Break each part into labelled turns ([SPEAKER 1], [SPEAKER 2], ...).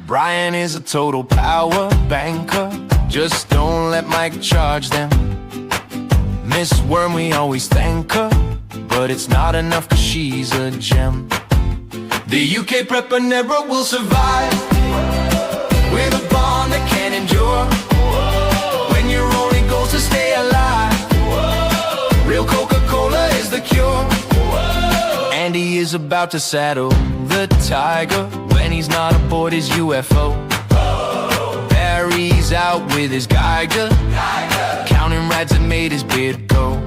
[SPEAKER 1] Brian is a total power banker. Just don't let Mike charge them. Miss Worm, we always thank her, but it's not enough cause she's a gem. The UK Prepper never will survive with a bond that can endure. When your only goal is to stay alive, real Coca-Cola is the cure. And he is about to saddle the tiger when he's not aboard his UFO. Barry's out with his Geiger, counting rides that made his beard go.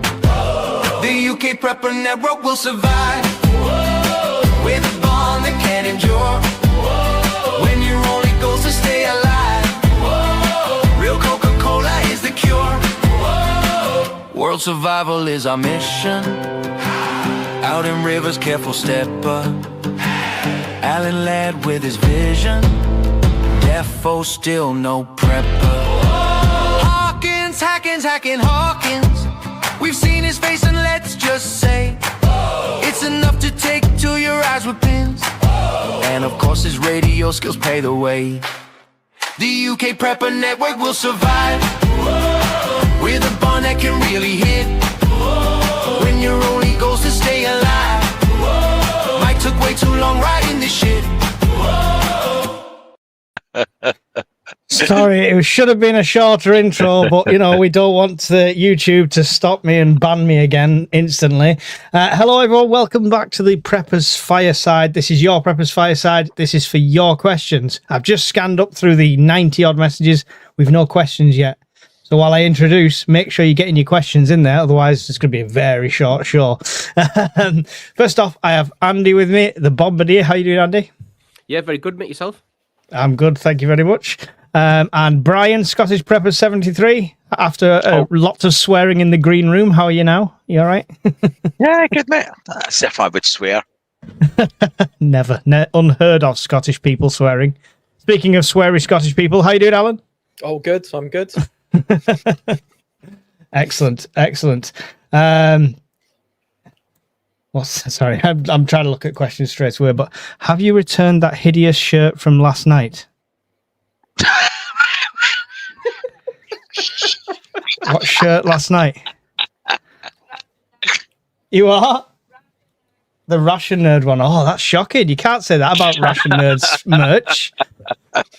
[SPEAKER 1] The UK Prepper Network will survive with a bond that can endure. When your only goal is to stay alive, real Coca-Cola is the cure. World survival is our mission. Out in rivers, careful stepper. Alan led with his vision. Defo still no prepper. Hawkins, hacking Hawkins. We've seen his face and let's just say it's enough to take to your eyes with pins. And of course his radio skills pay the way. The UK Prepper Network will survive with a bond that can really hit. When your only goal's to stay alive, Mike took way too long writing this shit.
[SPEAKER 2] Sorry, it should have been a shorter intro, but you know, we don't want YouTube to stop me and ban me again instantly. Hello everyone, welcome back to the Preppers Fireside. This is your Preppers Fireside. This is for your questions. I've just scanned up through the 90 odd messages with no questions yet. So while I introduce, make sure you're getting your questions in there, otherwise it's going to be a very short show. First off, I have Andy with me, the Bombardier. How you doing, Andy?
[SPEAKER 3] Yeah, very good, mate. Yourself?
[SPEAKER 2] I'm good, thank you very much. And Brian, Scottish Prepper 73, after lots of swearing in the green room. How are you now? You all right?
[SPEAKER 4] Yeah, good, mate. As if I would swear.
[SPEAKER 2] Never. Unheard of Scottish people swearing. Speaking of sweary Scottish people, how you doing, Alan?
[SPEAKER 5] Oh, good. I'm good.
[SPEAKER 2] Excellent. Sorry, I'm trying to look at questions straight away, but have you returned that hideous shirt from last night? What shirt last night? You are? The Russian Nerd one. Oh, that's shocking. You can't say that about Russian Nerds merch.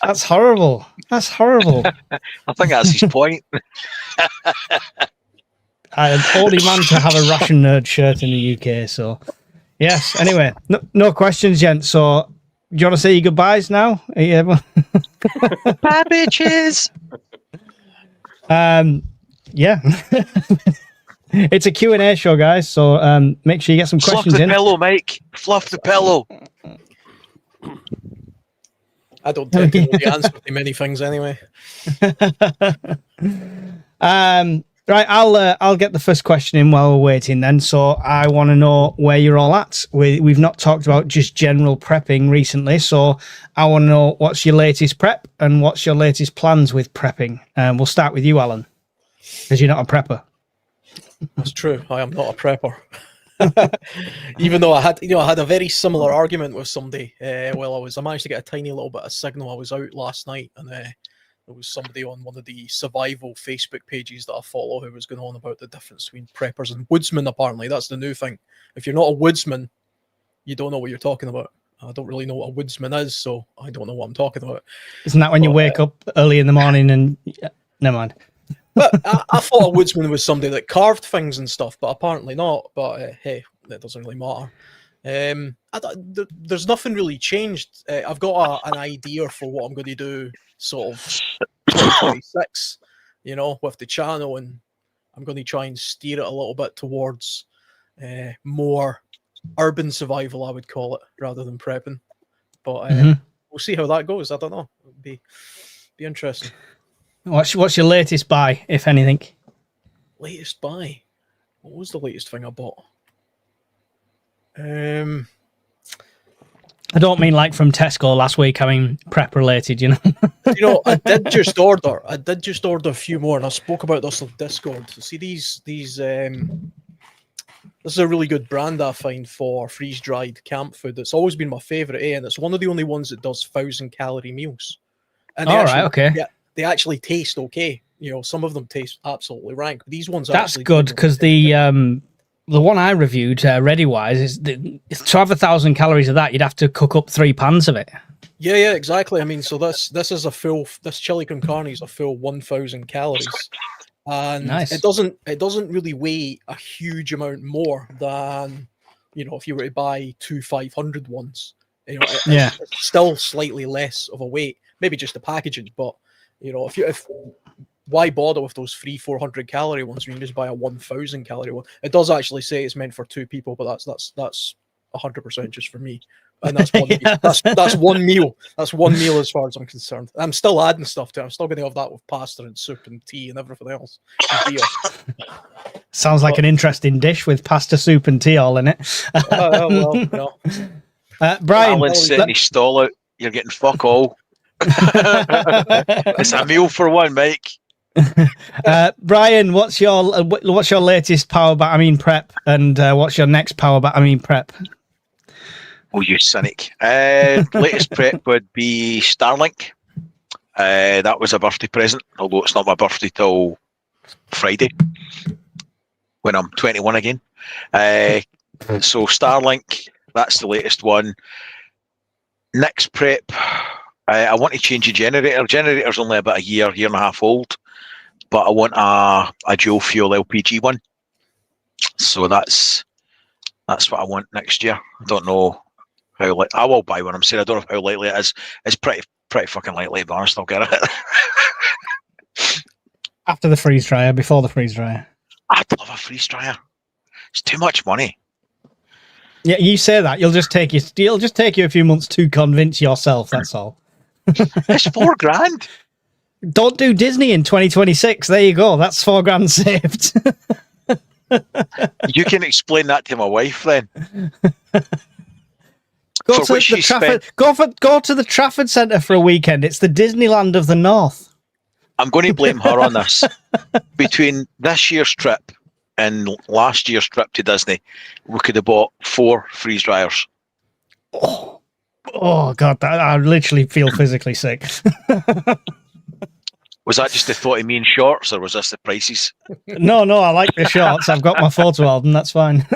[SPEAKER 2] That's horrible.
[SPEAKER 4] I think that's his point.
[SPEAKER 2] I'm the only man to have a Russian Nerd shirt in the UK, so yes. Anyway, no questions, gents. So do you want to say your goodbyes now?
[SPEAKER 4] Bye, bitches.
[SPEAKER 2] Yeah. It's a Q&A show, guys, so make sure you get some questions in.
[SPEAKER 4] Fluff the pillow, Mike. Fluff the pillow.
[SPEAKER 5] I don't tend to know the answer to many things anyway.
[SPEAKER 2] Right, I'll get the first question in while we're waiting then. So I want to know where you're all at. We've not talked about just general prepping recently, so I want to know what's your latest prep and what's your latest plans with prepping. We'll start with you, Alan, because you're not a prepper.
[SPEAKER 5] That's true. I am not a prepper. Even though I had a very similar argument with somebody. I managed to get a tiny little bit of signal. I was out last night, and there was somebody on one of the survival Facebook pages that I follow who was going on about the difference between preppers and woodsmen. Apparently, that's the new thing. If you're not a woodsman, you don't know what you're talking about. I don't really know what a woodsman is, so I don't know what I'm talking about.
[SPEAKER 2] Isn't that when you wake up early in the morning and... Never mind.
[SPEAKER 5] But I thought a woodsman was somebody that carved things and stuff, but apparently not. But hey, that doesn't really matter. There's nothing really changed. I've got an idea for what I'm going to do sort of 2026, with the channel, and I'm going to try and steer it a little bit towards more urban survival, I would call it, rather than prepping. But we'll see how that goes. I don't know. It'll be interesting.
[SPEAKER 2] What's your latest buy, if anything?
[SPEAKER 5] Latest buy? What was the latest thing I bought? I
[SPEAKER 2] don't mean like from Tesco last week. I mean prep related,
[SPEAKER 5] I did just order a few more, and I spoke about this on Discord. So see these This is a really good brand I find for freeze-dried camp food. It's always been my favourite, and it's one of the only ones that does 1,000-calorie meals. And they actually taste okay. Some of them taste absolutely rank. But these ones
[SPEAKER 2] that's good because the one I reviewed, ReadyWise, is to have 1,000 calories of that, you'd have to cook up 3 pans of it.
[SPEAKER 5] Yeah, exactly. I mean, so this is this chili con carne is a full 1,000 calories. And
[SPEAKER 2] nice.
[SPEAKER 5] It doesn't really weigh a huge amount more than if you were to buy 2 500 ones. It's still slightly less of a weight, maybe just the packaging. But if why bother with those 300-400 calorie ones when you just buy a 1,000 calorie one? It does actually say it's meant for 2 people, but that's 100% just for me. And that's one meal. That's one meal. That's one meal as far as I'm concerned. I'm still adding stuff to it. I'm still going to have that with pasta and soup and tea and everything else. And
[SPEAKER 2] sounds like an interesting dish with pasta, soup, and tea all in it. Brian,
[SPEAKER 4] Alan's setting his stall out. You're getting fuck all. It's a meal for one, Mike.
[SPEAKER 2] Brian, what's your latest prep, and what's your next prep?
[SPEAKER 4] Oh, you cynic. Latest prep would be Starlink. That was a birthday present, although it's not my birthday till Friday, when I'm 21 again. So Starlink, that's the latest one. Next prep, I want to change the generator. Generator's only about a year and a half old, but I want a dual fuel LPG one. So that's what I want next year. I don't know how I will buy one. I'm saying I don't know how likely it is. It's pretty fucking likely, to be honest. I'll get it.
[SPEAKER 2] After the freeze dryer, before the freeze dryer.
[SPEAKER 4] I'd love a freeze dryer. It's too much money.
[SPEAKER 2] Yeah, you say that. It'll just take you a few months to convince yourself. That's all.
[SPEAKER 4] It's $4,000.
[SPEAKER 2] Don't do Disney in 2026. There you go. That's $4,000 saved.
[SPEAKER 4] You can explain that to my wife then.
[SPEAKER 2] Go to the Trafford Centre for a weekend. It's the Disneyland of the North.
[SPEAKER 4] I'm going to blame her on this. Between this year's trip and last year's trip to Disney, we could have bought 4 freeze dryers.
[SPEAKER 2] Oh God! I literally feel physically sick.
[SPEAKER 4] Was that just the thought of me in shorts, or was this the prices?
[SPEAKER 2] No, I like the shorts. I've got my photo album. That's fine.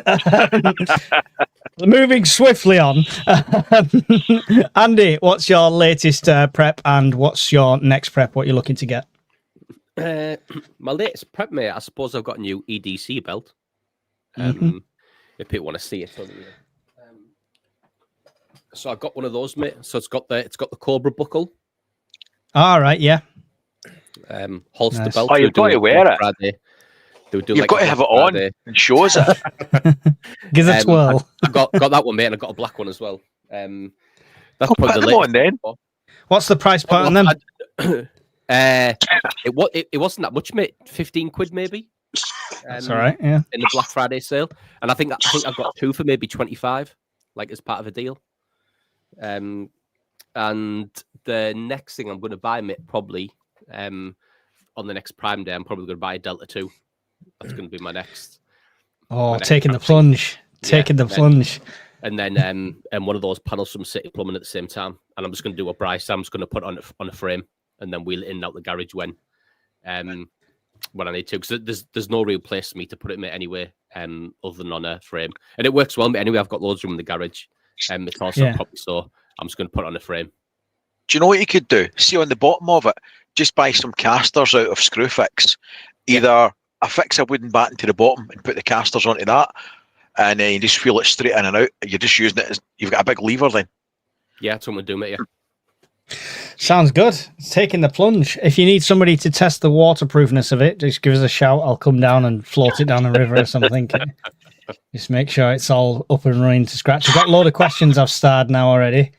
[SPEAKER 2] Moving swiftly on. Andy, what's your latest prep, and what's your next prep? What you're looking to get?
[SPEAKER 3] My latest prep, mate. I suppose I've got a new EDC belt. If people want to see it, so I got one of those, mate. So it's got the Cobra buckle.
[SPEAKER 2] All right, yeah.
[SPEAKER 3] Holster
[SPEAKER 2] Nice.
[SPEAKER 3] belt.
[SPEAKER 4] Oh, you've got to wear it.
[SPEAKER 3] Friday.
[SPEAKER 4] You've got to have it on and show us it.
[SPEAKER 2] Give it a twirl.
[SPEAKER 3] I got that one, mate, and I got a black one as well. That's
[SPEAKER 4] Put them on then.
[SPEAKER 2] What's the price point on them?
[SPEAKER 3] It wasn't that much, mate. 15 quid maybe.
[SPEAKER 2] That's all right. Yeah.
[SPEAKER 3] In the Black Friday sale, and I think I got 2 for maybe 25, like as part of a deal. And the next thing I'm going to buy, mate, probably on the next Prime Day, I'm probably going to buy a Delta 2. That's going to be my next.
[SPEAKER 2] Taking the plunge. Plunge.
[SPEAKER 3] And then one of those panels from City Plumbing at the same time. And I'm just going to do a Bryce. I'm just going to put on a frame and then wheel it in and out the garage when I need to. Because there's no real place for me to put it, mate, anyway, other than on a frame. And it works well, mate. Anyway, I've got loads of room in the garage. It's also property, so I'm just going to put it on a frame.
[SPEAKER 4] Do you know what you could do? See on the bottom of it, just buy some casters out of Screwfix. Either affix a wooden batten to the bottom and put the casters onto that, and then you just wheel it straight in and out. You're just using it as you've got a big lever then.
[SPEAKER 3] Yeah, that's what I'm going to do, mate. Yeah.
[SPEAKER 2] Sounds good. It's taking the plunge. If you need somebody to test the waterproofness of it, just give us a shout. I'll come down and float it down the river or something. Just make sure it's all up and running to scratch. I've got a load of questions I've starred now already.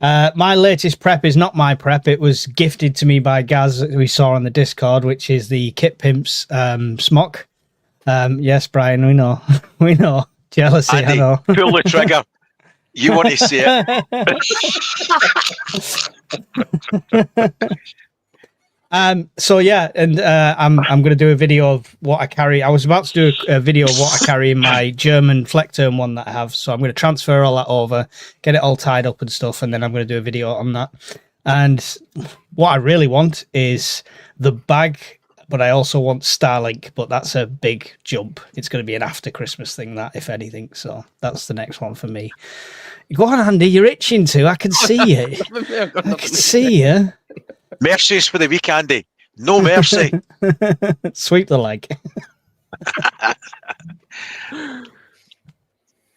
[SPEAKER 2] My latest prep is not my prep. It was gifted to me by Gaz that we saw on the Discord, which is the Kit Pimps smock. Yes, Brian, we know. We know. Jealousy,
[SPEAKER 4] Andy,
[SPEAKER 2] I know.
[SPEAKER 4] Pull the trigger. You want to see it.
[SPEAKER 2] So yeah, and I'm going to do a video of what I carry. I was about to do a video of what I carry in my German Fleckturm one that I have. So I'm going to transfer all that over, get it all tied up and stuff, and then I'm going to do a video on that. And what I really want is the bag, but I also want Starlink, but that's a big jump. It's going to be an after Christmas thing, that, if anything. So that's the next one for me. Go on, Andy, you're itching to. I can see you. I can see you.
[SPEAKER 4] Mercies for the week, Andy. No mercy.
[SPEAKER 2] Sweep the leg.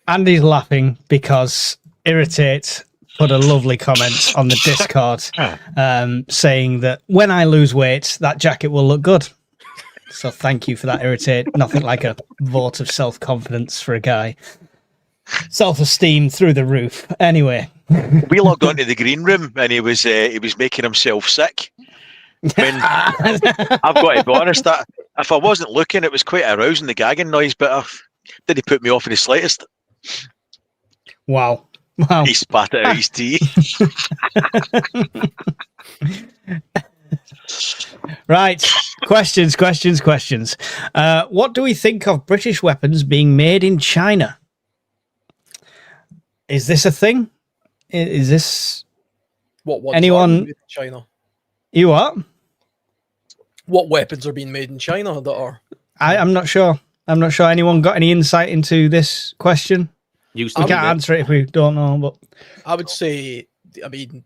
[SPEAKER 2] Andy's laughing because Irritate put a lovely comment on the Discord saying that when I lose weight, that jacket will look good. So thank you for that, Irritate. Nothing like a vote of self-confidence for a guy. Self-esteem through the roof. Anyway.
[SPEAKER 4] We logged onto the green room and he was making himself sick. I mean, I've got to be honest, that if I wasn't looking, it was quite arousing, the gagging noise, but didn't put me off in the slightest.
[SPEAKER 2] Wow.
[SPEAKER 4] He spat it out his tea.
[SPEAKER 2] Right. Questions. What do we think of British weapons being made in China? Is this a thing? Is this
[SPEAKER 5] What
[SPEAKER 2] anyone?
[SPEAKER 5] made in China?
[SPEAKER 2] You what?
[SPEAKER 5] What weapons are being made in China that are?
[SPEAKER 2] I'm not sure. Anyone got any insight into this question? We can't answer it if we don't know. But
[SPEAKER 5] I would say, I mean,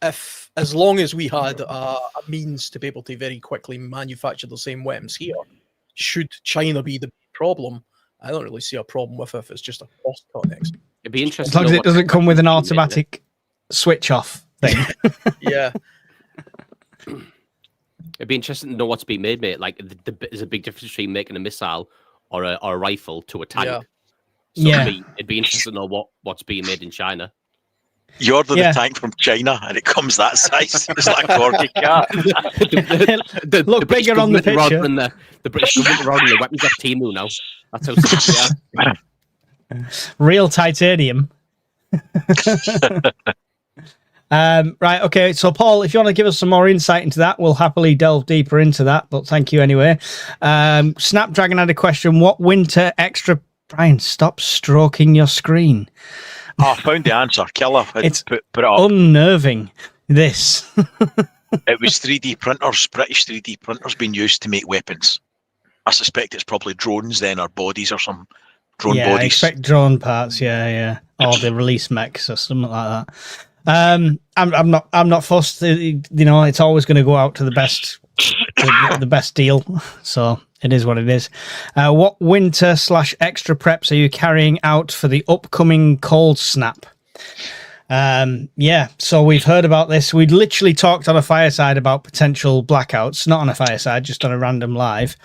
[SPEAKER 5] if as long as we had a means to be able to very quickly manufacture the same weapons here, should China be the problem? I don't really see a problem with it if it's just a cost cut next.
[SPEAKER 3] It'd be interesting.
[SPEAKER 2] as long as it doesn't come with an automatic switch off thing.
[SPEAKER 5] Yeah.
[SPEAKER 3] It'd be interesting to know what's being made, mate. Like, there's a big difference between making a missile or a rifle to a tank.
[SPEAKER 5] Yeah.
[SPEAKER 3] So it'd be interesting to know what's being made in China.
[SPEAKER 4] You order the tank from China and it comes that size. It's like a corgi car.
[SPEAKER 2] Look bigger on the picture.
[SPEAKER 3] The British government are running the weapons off Timu now. That's how sick they are.
[SPEAKER 2] Real titanium. Right, okay. So, Paul, if you want to give us some more insight into that, we'll happily delve deeper into that. But thank you anyway. Snapdragon had a question. What winter extra... Brian, stop stroking your screen.
[SPEAKER 4] Oh, I found the answer. Killer.
[SPEAKER 2] It's
[SPEAKER 4] put it up.
[SPEAKER 2] Unnerving, this.
[SPEAKER 4] It was 3D printers, British 3D printers being used to make weapons. I suspect it's probably drones then, or bodies or some drone bodies.
[SPEAKER 2] I expect drone parts, yeah. Or the release mechs or something like that. I'm not fussed. You know, it's always going to go out to the best, the best deal. So it is what it is. What winter/extra preps are you carrying out for the upcoming cold snap? So we've heard about this. We'd literally talked on a fireside about potential blackouts, not on a fireside, just on a random live,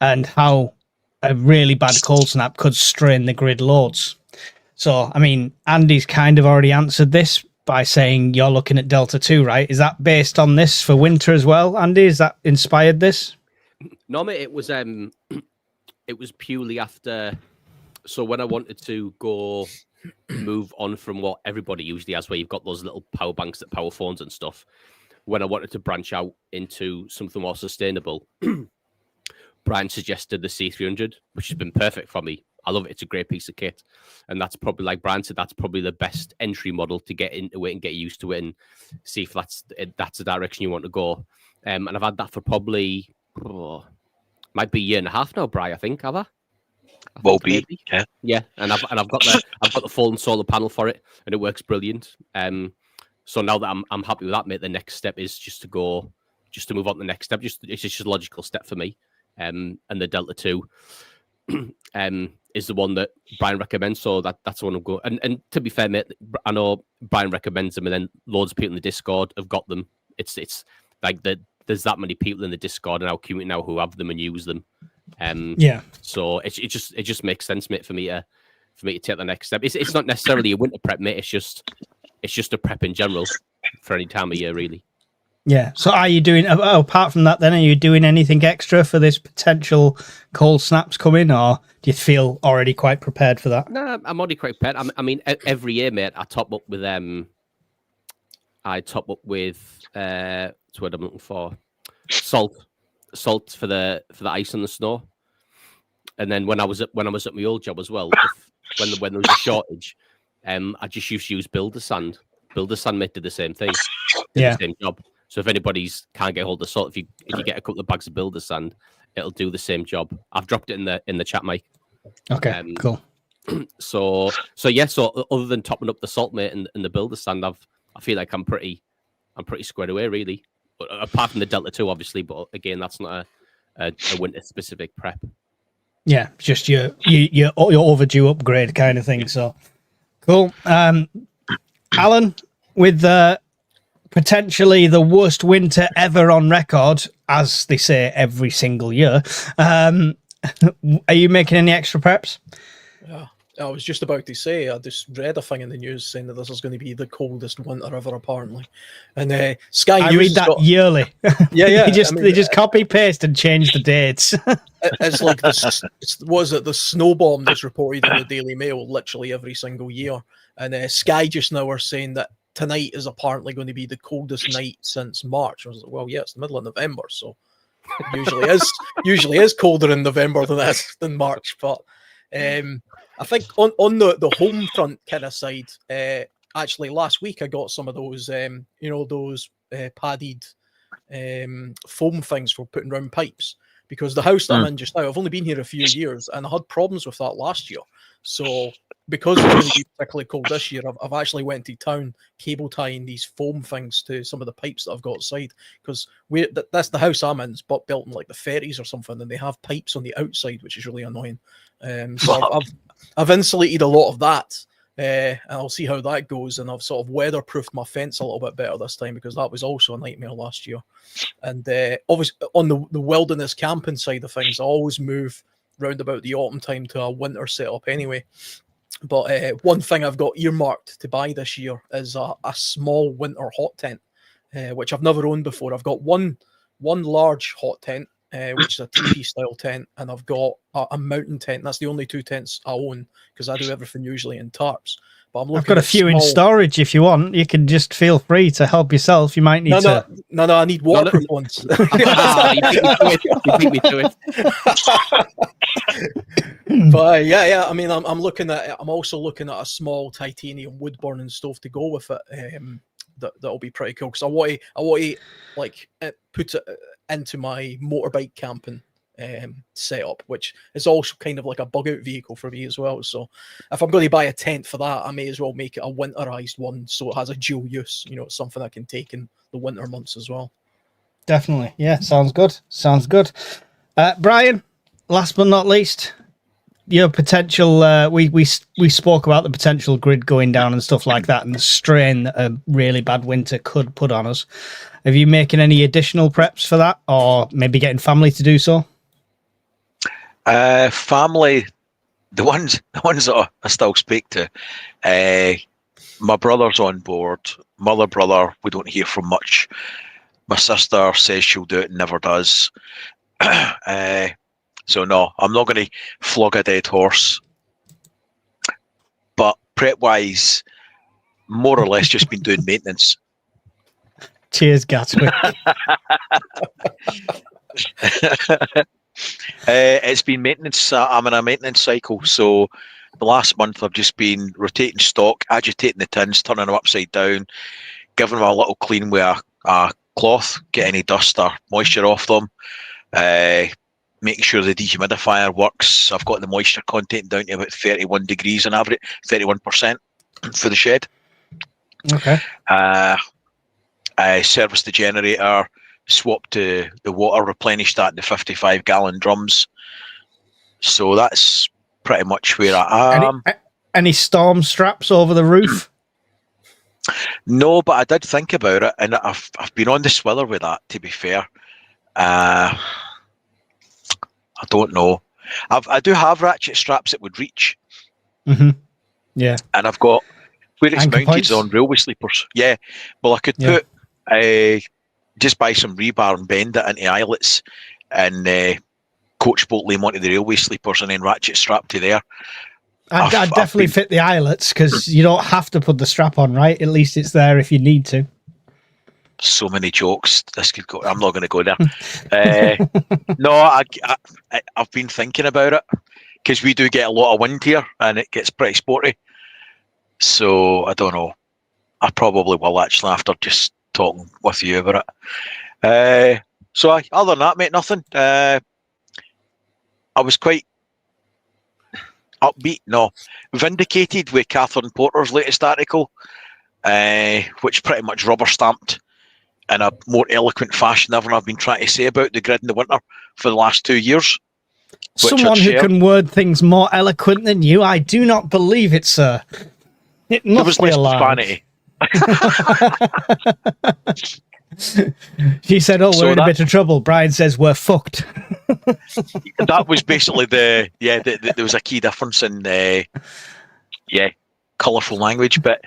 [SPEAKER 2] and how a really bad cold snap could strain the grid loads. So, I mean, Andy's kind of already answered this by saying you're looking at Delta 2, right? Is that based on this for winter as well, Andy? Is that inspired this?
[SPEAKER 3] No, mate, it was purely after. So when I wanted to move on from what everybody usually has, where you've got those little power banks that power phones and stuff, when I wanted to branch out into something more sustainable, Brian suggested the C300, which has been perfect for me. I love it. It's a great piece of kit. And that's probably, like Brian said, that's probably the best entry model to get into it and get used to it and see if that's the direction you want to go. And I've had that for probably, might be a year and a half now, Brian, I think, have I?
[SPEAKER 4] Will be, yeah.
[SPEAKER 3] Yeah, and I've got the full solar panel for it, and it works brilliant. So now that I'm happy with that, mate, the next step is just to move on to the next step. It's just a logical step for me. And the Delta 2 is the one that Brian recommends, so that's the one I'm going. And to be fair, mate, I know Brian recommends them, and then loads of people in the Discord have got them. It's like there's that many people in the Discord and our community now who have them and use them. So it just makes sense, mate, for me to take the next step. It's not necessarily a winter prep, mate. It's just a prep in general for any time of year, really.
[SPEAKER 2] Yeah. So are you doing, apart from that then, are you doing anything extra for this potential cold snaps coming, or do you feel already quite prepared for that?
[SPEAKER 3] No, I'm already quite prepared. I mean, every year, mate, I top up with that's what I'm looking for. salt for the ice and the snow. And then when I was at my old job as well, when there was a shortage, I just used to use builder sand. Builder sand mate did the same thing, the same job. So if anybody's can't get hold of salt, if you get a couple of bags of builder sand, it'll do the same job. I've dropped it in the chat, Mike.
[SPEAKER 2] Okay, cool.
[SPEAKER 3] So other than topping up the salt mate and the builder sand, I feel like I'm pretty squared away really. But apart from the Delta 2, obviously, but again, that's not a winter specific prep.
[SPEAKER 2] Yeah, just your overdue upgrade kind of thing. So cool. Alan, with potentially the worst winter ever on record, as they say every single year, are you making any extra preps?
[SPEAKER 5] Yeah, I was just about to say, I just read a thing in the news saying that this is going to be the coldest winter ever, apparently. And Sky
[SPEAKER 2] I
[SPEAKER 5] News
[SPEAKER 2] read that yearly.
[SPEAKER 5] Yeah.
[SPEAKER 2] They just copy paste and change the dates.
[SPEAKER 5] It's like the snow bomb that's reported in the Daily Mail literally every single year. And Sky just now are saying that tonight is apparently going to be the coldest night since March. I was like, well, yeah, it's the middle of November, so it usually is colder in November than March. But I think on the home front kind of side, actually last week I got some of those those padded foam things for putting round pipes, because the house that I'm in just now, I've only been here a few years and I had problems with that last year. So because it's going to be particularly cold this year, I've actually went to town cable tying these foam things to some of the pipes that I've got outside, because that's the house I'm in. It's built in like the 30s or something, and they have pipes on the outside, which is really annoying. So I've insulated a lot of that, and I'll see how that goes. And I've sort of weatherproofed my fence a little bit better this time, because that was also a nightmare last year. And obviously on the wilderness camping side of things, I always move round about the autumn time to a winter setup anyway. But one thing I've got earmarked to buy this year is a small winter hot tent, which I've never owned before. I've got one large hot tent, which is a teepee style tent, and I've got a mountain tent. That's the only two tents I own, because I do everything usually in tarps. But I've got
[SPEAKER 2] a few in storage if you want. You can just feel free to help yourself. You might need to.
[SPEAKER 5] No, I need waterproof ones.
[SPEAKER 3] You beat me to it.
[SPEAKER 5] But yeah. I mean, I'm also looking at a small titanium wood burning stove to go with it. That'll be pretty cool, because I want to like put it into my motorbike camping setup, which is also kind of like a bug out vehicle for me as well. So if I'm going to buy a tent for that, I may as well make it a winterized one, so it has a dual use. It's something I can take in the winter months as well.
[SPEAKER 2] Definitely. Yeah, sounds good. Brian, last but not least, your potential, we spoke about the potential grid going down and stuff like that, and the strain that a really bad winter could put on us. Are you making any additional preps for that, or maybe getting family to do so?
[SPEAKER 4] Family, the ones that I still speak to, my brother's on board. My other brother, we don't hear from much. My sister says she'll do it, never does. So no, I'm not going to flog a dead horse. But prep-wise, more or less just been doing maintenance.
[SPEAKER 2] Cheers, Gatwick.
[SPEAKER 4] It's been maintenance. I'm in a maintenance cycle. So the last month I've just been rotating stock, agitating the tins, turning them upside down, giving them a little clean with a cloth, get any dust or moisture off them, making sure the dehumidifier works. I've got the moisture content down to about 31 degrees on average, 31% for the shed.
[SPEAKER 2] Okay.
[SPEAKER 4] I serviced the generator, swapped to the water, replenished that in the 55-gallon drums. So that's pretty much where I am.
[SPEAKER 2] Any storm straps over the roof?
[SPEAKER 4] No, but I did think about it, and I've been on the swiller with that, to be fair. I don't know. I do have ratchet straps that would reach.
[SPEAKER 2] Mm-hmm. Yeah.
[SPEAKER 4] And I've got, where it's
[SPEAKER 2] Anchor
[SPEAKER 4] mounted
[SPEAKER 2] points?
[SPEAKER 4] on railway sleepers. Yeah. Well, I could put, just buy some rebar and bend it into eyelets and coach bolt them onto the railway sleepers and then ratchet strap to there.
[SPEAKER 2] I'd definitely fit the eyelets, because you don't have to put the strap on, right? At least it's there if you need to.
[SPEAKER 4] so many jokes. This could go. I'm not going to go there. No, I've been thinking about it because we do get a lot of wind here, and it gets pretty sporty. So I don't know. I probably will actually after just talking with you about it. Other than that, mate, nothing. I was quite upbeat, vindicated with Catherine Porter's latest article, which pretty much rubber stamped in a more eloquent fashion than I've been trying to say about the grid in the winter for the last 2 years.
[SPEAKER 2] Someone who can word things more eloquent than you, I do not believe it, sir. It must be a lie. She said, "Oh, we're in a bit of trouble." Brian says, "We're fucked."
[SPEAKER 4] That was basically there was a key difference in colourful language. But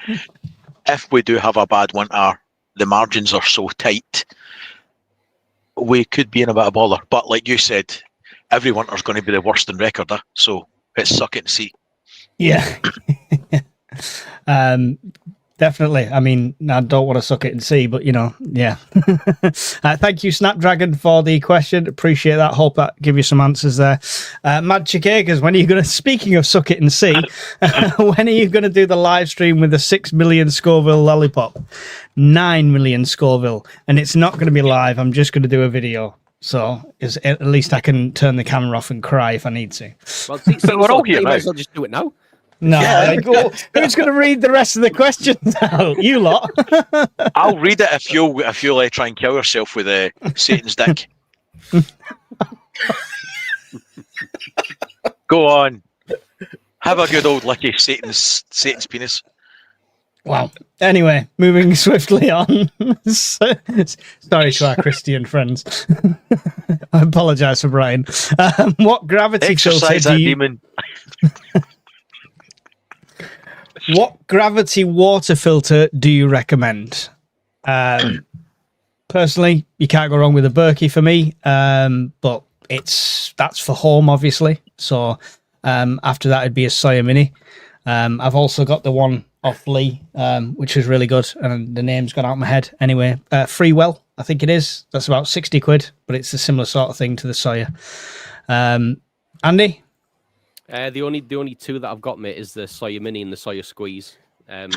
[SPEAKER 4] if we do have a bad winter, the margins are so tight, we could be in a bit of bother. But like you said, every winter's going to be the worst in record, so it's suck it and see.
[SPEAKER 2] Yeah. Definitely. I mean, I don't want to suck it and see, but yeah. Thank you, Snapdragon, for the question. Appreciate that. Hope that give you some answers there. Mad Chicagas, when are you going to? Speaking of suck it and see, when are you going to do the live stream with the 6 million Scoville lollipop? 9 million Scoville, and it's not going to be live. I'm just going to do a video. So at least I can turn the camera off and cry if I need to.
[SPEAKER 3] Well, we're all here. Might as well just do it now.
[SPEAKER 2] No, who's going to read the rest of the questions out? You lot.
[SPEAKER 4] I'll read it if you'll try and kill yourself with Satan's dick. Go on. Have a good old licky Satan's penis.
[SPEAKER 2] Wow. Anyway, moving swiftly on. Sorry to our Christian friends. I apologise for Brian. What gravity filter do you... demon. What gravity water filter do you recommend? Personally, you can't go wrong with a Berkey for me, but that's for home, obviously. So after that, it'd be a Sawyer Mini. I've also got the one off Lee, which is really good, and the name's gone out of my head. Anyway, Freewell, I think it is. That's about 60 quid, but it's a similar sort of thing to the Sawyer. Andy?
[SPEAKER 3] The only two that I've got, mate, is the Sawyer Mini and the Sawyer Squeeze. I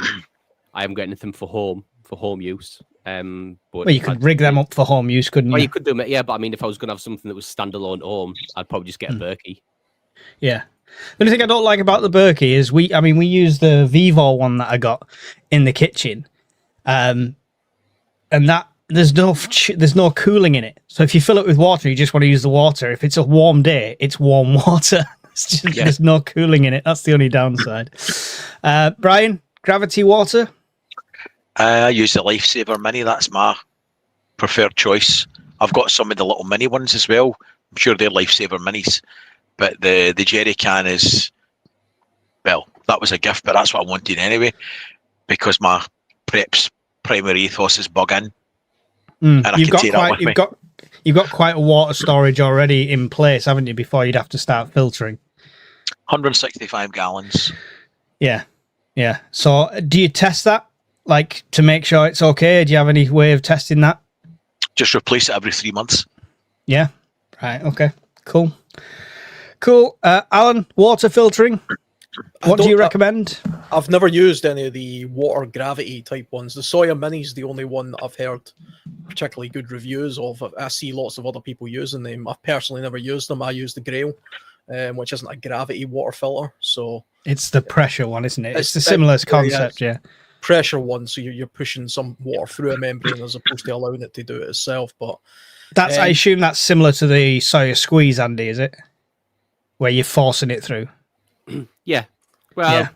[SPEAKER 3] haven't got anything for home use. But
[SPEAKER 2] you could rig them up for home use, couldn't you?
[SPEAKER 3] Well, you could do it, yeah. But I mean, if I was going to have something that was standalone at home, I'd probably just get a Berkey. Yeah.
[SPEAKER 2] The only thing I don't like about the Berkey is we use the Vivo one that I got in the kitchen, and that there's no cooling in it. So if you fill it with water, you just want to use the water. If it's a warm day, it's warm water. There's no cooling in it. That's the only downside. Brian, gravity water?
[SPEAKER 4] I use the Lifesaver Mini. That's my preferred choice. I've got some of the little mini ones as well. I'm sure they're Lifesaver Minis. But the jerry can is, well, that was a gift, but that's what I wanted anyway, because my prep's primary ethos is bug in. And I can take that with me.
[SPEAKER 2] You've got quite a water storage already in place, haven't you, before you'd have to start filtering?
[SPEAKER 4] 165 gallons.
[SPEAKER 2] Yeah. So do you test that, like, to make sure it's okay? Do you have any way of testing that?
[SPEAKER 4] Just replace it every 3 months.
[SPEAKER 2] Yeah. Right. Okay. Cool. Alan, water filtering. What do you recommend?
[SPEAKER 5] I've never used any of the water gravity type ones. The Sawyer Mini is the only one that I've heard particularly good reviews of. I see lots of other people using them. I've personally never used them. I use the Grail, which isn't a gravity water filter. So
[SPEAKER 2] it's the pressure one, isn't it? It's the similar concept, yeah.
[SPEAKER 5] Pressure one, so you're pushing some water through a membrane as opposed to allowing it to do it itself. But
[SPEAKER 2] that's I assume that's similar to the Sawyer Squeeze, Andy, is it? Where you're forcing it through.
[SPEAKER 3] Yeah. Well,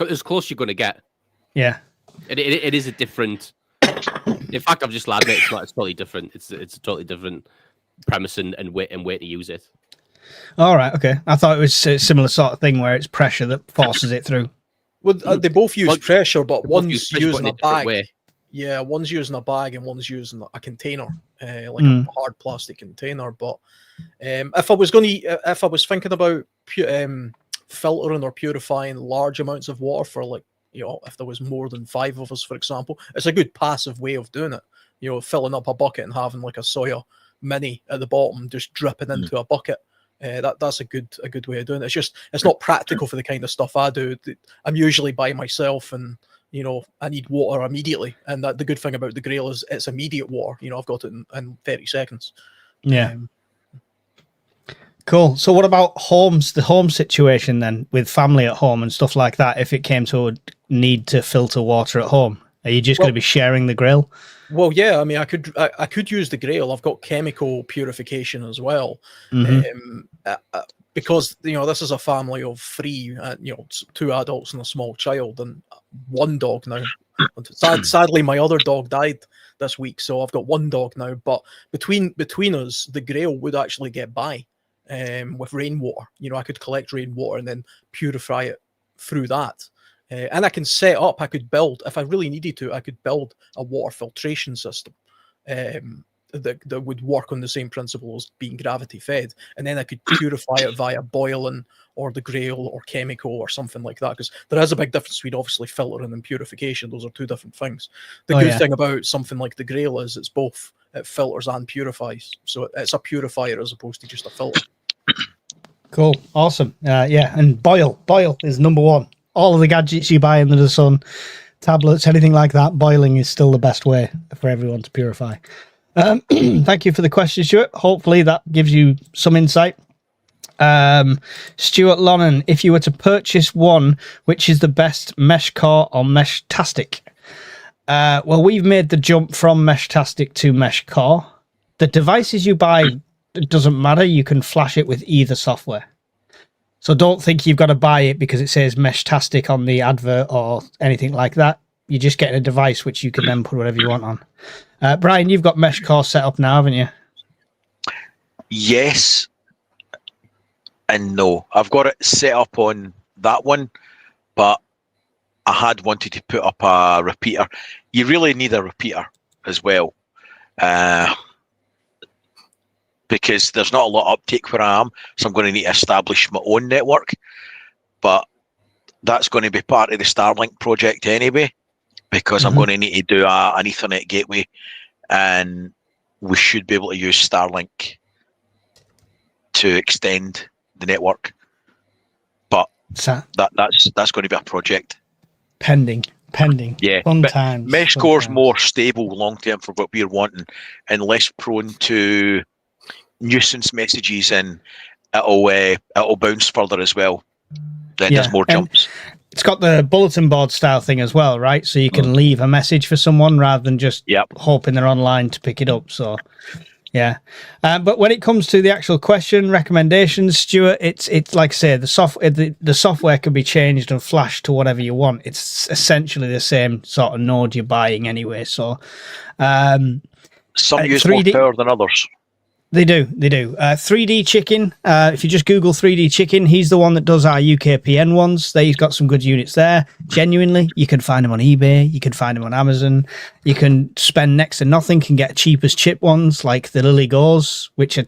[SPEAKER 3] as close you're going to get.
[SPEAKER 2] Yeah.
[SPEAKER 3] It is a different. In fact, I've just lied, mate. It's totally different. It's a totally different premise and way to use it.
[SPEAKER 2] All right. Okay. I thought it was a similar sort of thing where it's pressure that forces it through.
[SPEAKER 5] Well, they both use pressure, but one's using a bag.
[SPEAKER 3] Way.
[SPEAKER 5] Yeah, one's using a bag and one's using a container, like a hard plastic container. But if I was thinking about filtering or purifying large amounts of water for like if there was more than 5 of us, for example. It's a good passive way of doing it. Filling up a bucket and having like a soya mini at the bottom, just dripping into a bucket. That's a good way of doing it. It's not practical for the kind of stuff I do. I'm usually by myself, and I need water immediately. And the good thing about the Grail is it's immediate water. I've got it in 30 seconds.
[SPEAKER 2] Yeah. Cool. So what about the home situation then, with family at home and stuff like that? If it came to a need to filter water at home, are you just going to be sharing the grill?
[SPEAKER 5] Well, yeah. I mean, I could use the Grail. I've got chemical purification as well, because this is a family of 3, 2 adults and a small child, and 1 dog now. Sadly, my other dog died this week, so I've got 1 dog now. But between us, the Grail would actually get by. With rainwater, I could collect rainwater and then purify it through that. And I can set up, I could build, if I really needed to, I could build a water filtration system that would work on the same principle as being gravity fed. And then I could purify it via boiling or the Grail or chemical or something like that. Because there is a big difference between obviously filtering and purification. Those are 2 different things. The good thing about something like the Grail is it's both. It filters and purifies. So it's a purifier as opposed to just a filter.
[SPEAKER 2] Cool. Awesome. And boil is number 1. All of the gadgets you buy under the sun, tablets, anything like that, boiling is still the best way for everyone to purify. Thank you for the question, Stuart. Hopefully that gives you some insight. Stuart Lonnan, if you were to purchase one, which is the best, Mesh Core or Mesh-tastic? Well, we've made the jump from Mesh-tastic to Mesh Core. The devices you buy, it doesn't matter. You can flash it with either software. So don't think you've got to buy it because it says Mesh-tastic on the advert or anything like that. You're just getting a device which you can then put whatever you want on. Brian, you've got Mesh Core set up now, haven't you?
[SPEAKER 4] Yes and no. I've got it set up on that one, but I had wanted to put up a repeater. You really need a repeater as well, because there's not a lot of uptake where I am, so I'm going to need to establish my own network. But that's going to be part of the Starlink project anyway, because I'm going to need to do an Ethernet gateway, and we should be able to use Starlink to extend the network. But that's going to be a project.
[SPEAKER 2] Pending. Yeah. Fun times.
[SPEAKER 4] Mesh Core's more stable long term for what we're wanting, and less prone to nuisance messages, and it'll bounce further as well. Then there's more jumps.
[SPEAKER 2] It's got the bulletin board style thing as well, right? So you can leave a message for someone rather than just hoping they're online to pick it up. So yeah. But when it comes to the actual question recommendations, Stuart, it's like I say, the software can be changed and flashed to whatever you want. It's essentially the same sort of node you're buying anyway. So
[SPEAKER 4] some use more power than others.
[SPEAKER 2] They do. 3D Chicken. If you just Google 3D Chicken, he's the one that does our UKPN ones. He's got some good units there. Genuinely, you can find them on eBay. You can find them on Amazon. You can spend next to nothing, can get cheap as chip ones like the Lily Goes, which are,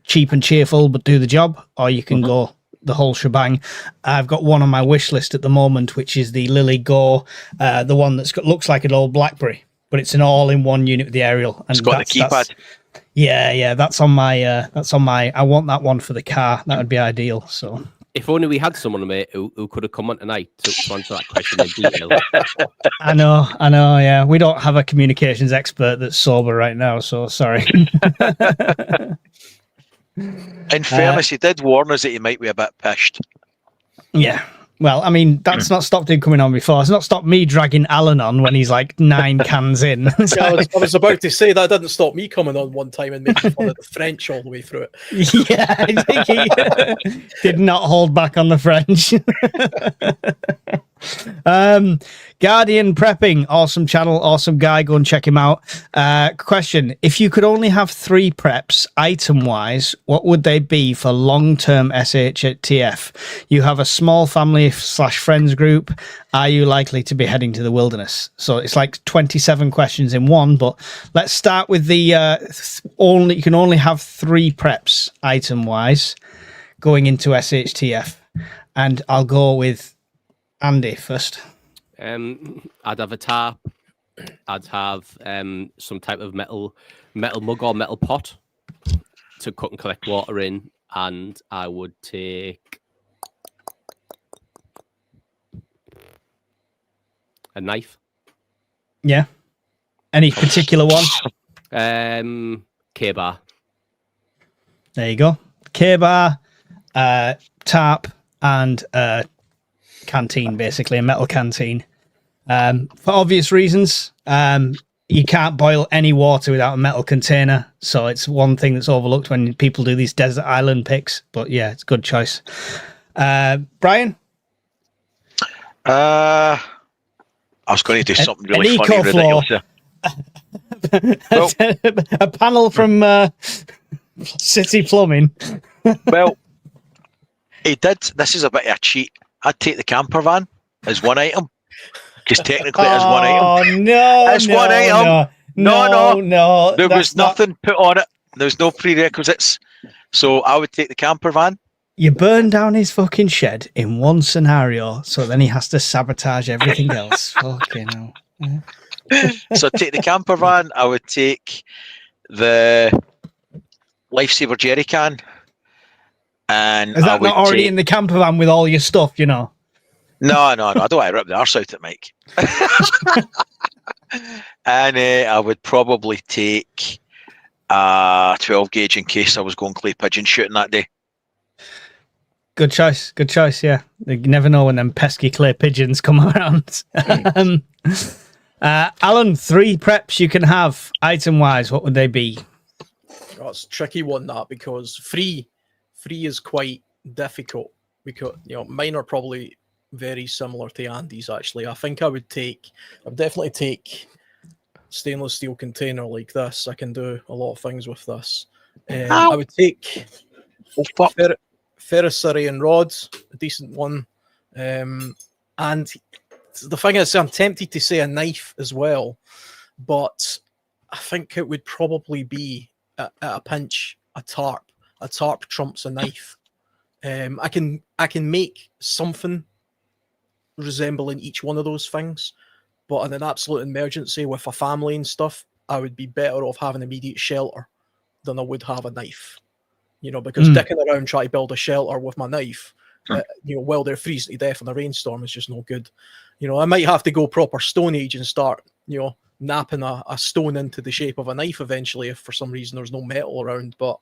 [SPEAKER 2] cheap and cheerful but do the job. Or you can go the whole shebang. I've got one on my wish list at the moment, which is the Lily Go, the one looks like an old BlackBerry, but it's an all-in-one unit with the aerial. And
[SPEAKER 4] it's got the keypad.
[SPEAKER 2] Yeah, that's on my I want that one for the car. That would be ideal. So
[SPEAKER 3] if only we had someone, mate, who could have come on tonight to answer that question in detail.
[SPEAKER 2] I know, yeah. We don't have a communications expert that's sober right now, so sorry.
[SPEAKER 4] In fairness, he did warn us that he might be a bit pissed.
[SPEAKER 2] Yeah. Well, I mean, that's not stopped him coming on before. It's not stopped me dragging Alan on when he's like 9 cans in.
[SPEAKER 5] I was about to say that didn't stop me coming on one time and making fun of the French all the way through it.
[SPEAKER 2] Yeah, I think he did not hold back on the French. Guardian Prepping, awesome channel, awesome guy. Go and check him out. Question: if you could only have 3 preps item-wise, what would they be for long-term SHTF? You have a small family/friends group. Are you likely to be heading to the wilderness? So it's like 27 questions in one, but let's start with the you can only have 3 preps item-wise going into SHTF, and I'll go with Andy first.
[SPEAKER 3] I'd have a tarp. I'd have some type of metal mug or metal pot to cook and collect water in, and I would take a knife.
[SPEAKER 2] Yeah. Any particular one?
[SPEAKER 3] K-bar.
[SPEAKER 2] There you go. K-bar, tarp, and canteen, basically a metal canteen. For obvious reasons, you can't boil any water without a metal container, so it's one thing that's overlooked when people do these desert island picks. But yeah, it's a good choice. Brian?
[SPEAKER 4] I was going to do something really funny and ridiculous. Well,
[SPEAKER 2] a panel from City Plumbing.
[SPEAKER 4] well, he did. This is a bit of a cheat. I'd take the camper van as one item. Because technically it is one item.
[SPEAKER 2] Oh, no.
[SPEAKER 4] It's one item.
[SPEAKER 2] No.
[SPEAKER 4] There was nothing put on it. There's no prerequisites. So I would take the camper van.
[SPEAKER 2] You burn down his fucking shed in one scenario, so then he has to sabotage everything else. Fucking hell. Yeah.
[SPEAKER 4] So I'd take the camper van. I would take the Lifesaver jerry can. And
[SPEAKER 2] Is that not already in the camper van with all your stuff, you know?
[SPEAKER 4] No. I don't want to rip the arse out at Mike. And I would probably take a 12 gauge in case I was going clay pigeon shooting that day.
[SPEAKER 2] Good choice, yeah. You never know when them pesky clay pigeons come around. Alan, 3 preps you can have, item-wise, what would they be?
[SPEAKER 5] Oh, it's a tricky one, that, because free is quite difficult, because mine are probably very similar to Andy's. Actually, I think I would definitely take stainless steel container like this. I can do a lot of things with this. I would take ferrocerian rods, a decent one, and the thing is, I'm tempted to say a knife as well, but I think it would probably be at a pinch a tarp. A tarp trumps a knife. I can make something resembling each one of those things, but in an absolute emergency with a family and stuff, I would be better off having immediate shelter than I would have a knife. Because dicking around trying to build a shelter with my knife, while they're freezing to death in a rainstorm is just no good. I might have to go proper Stone Age and start, napping a stone into the shape of a knife eventually if for some reason there's no metal around. But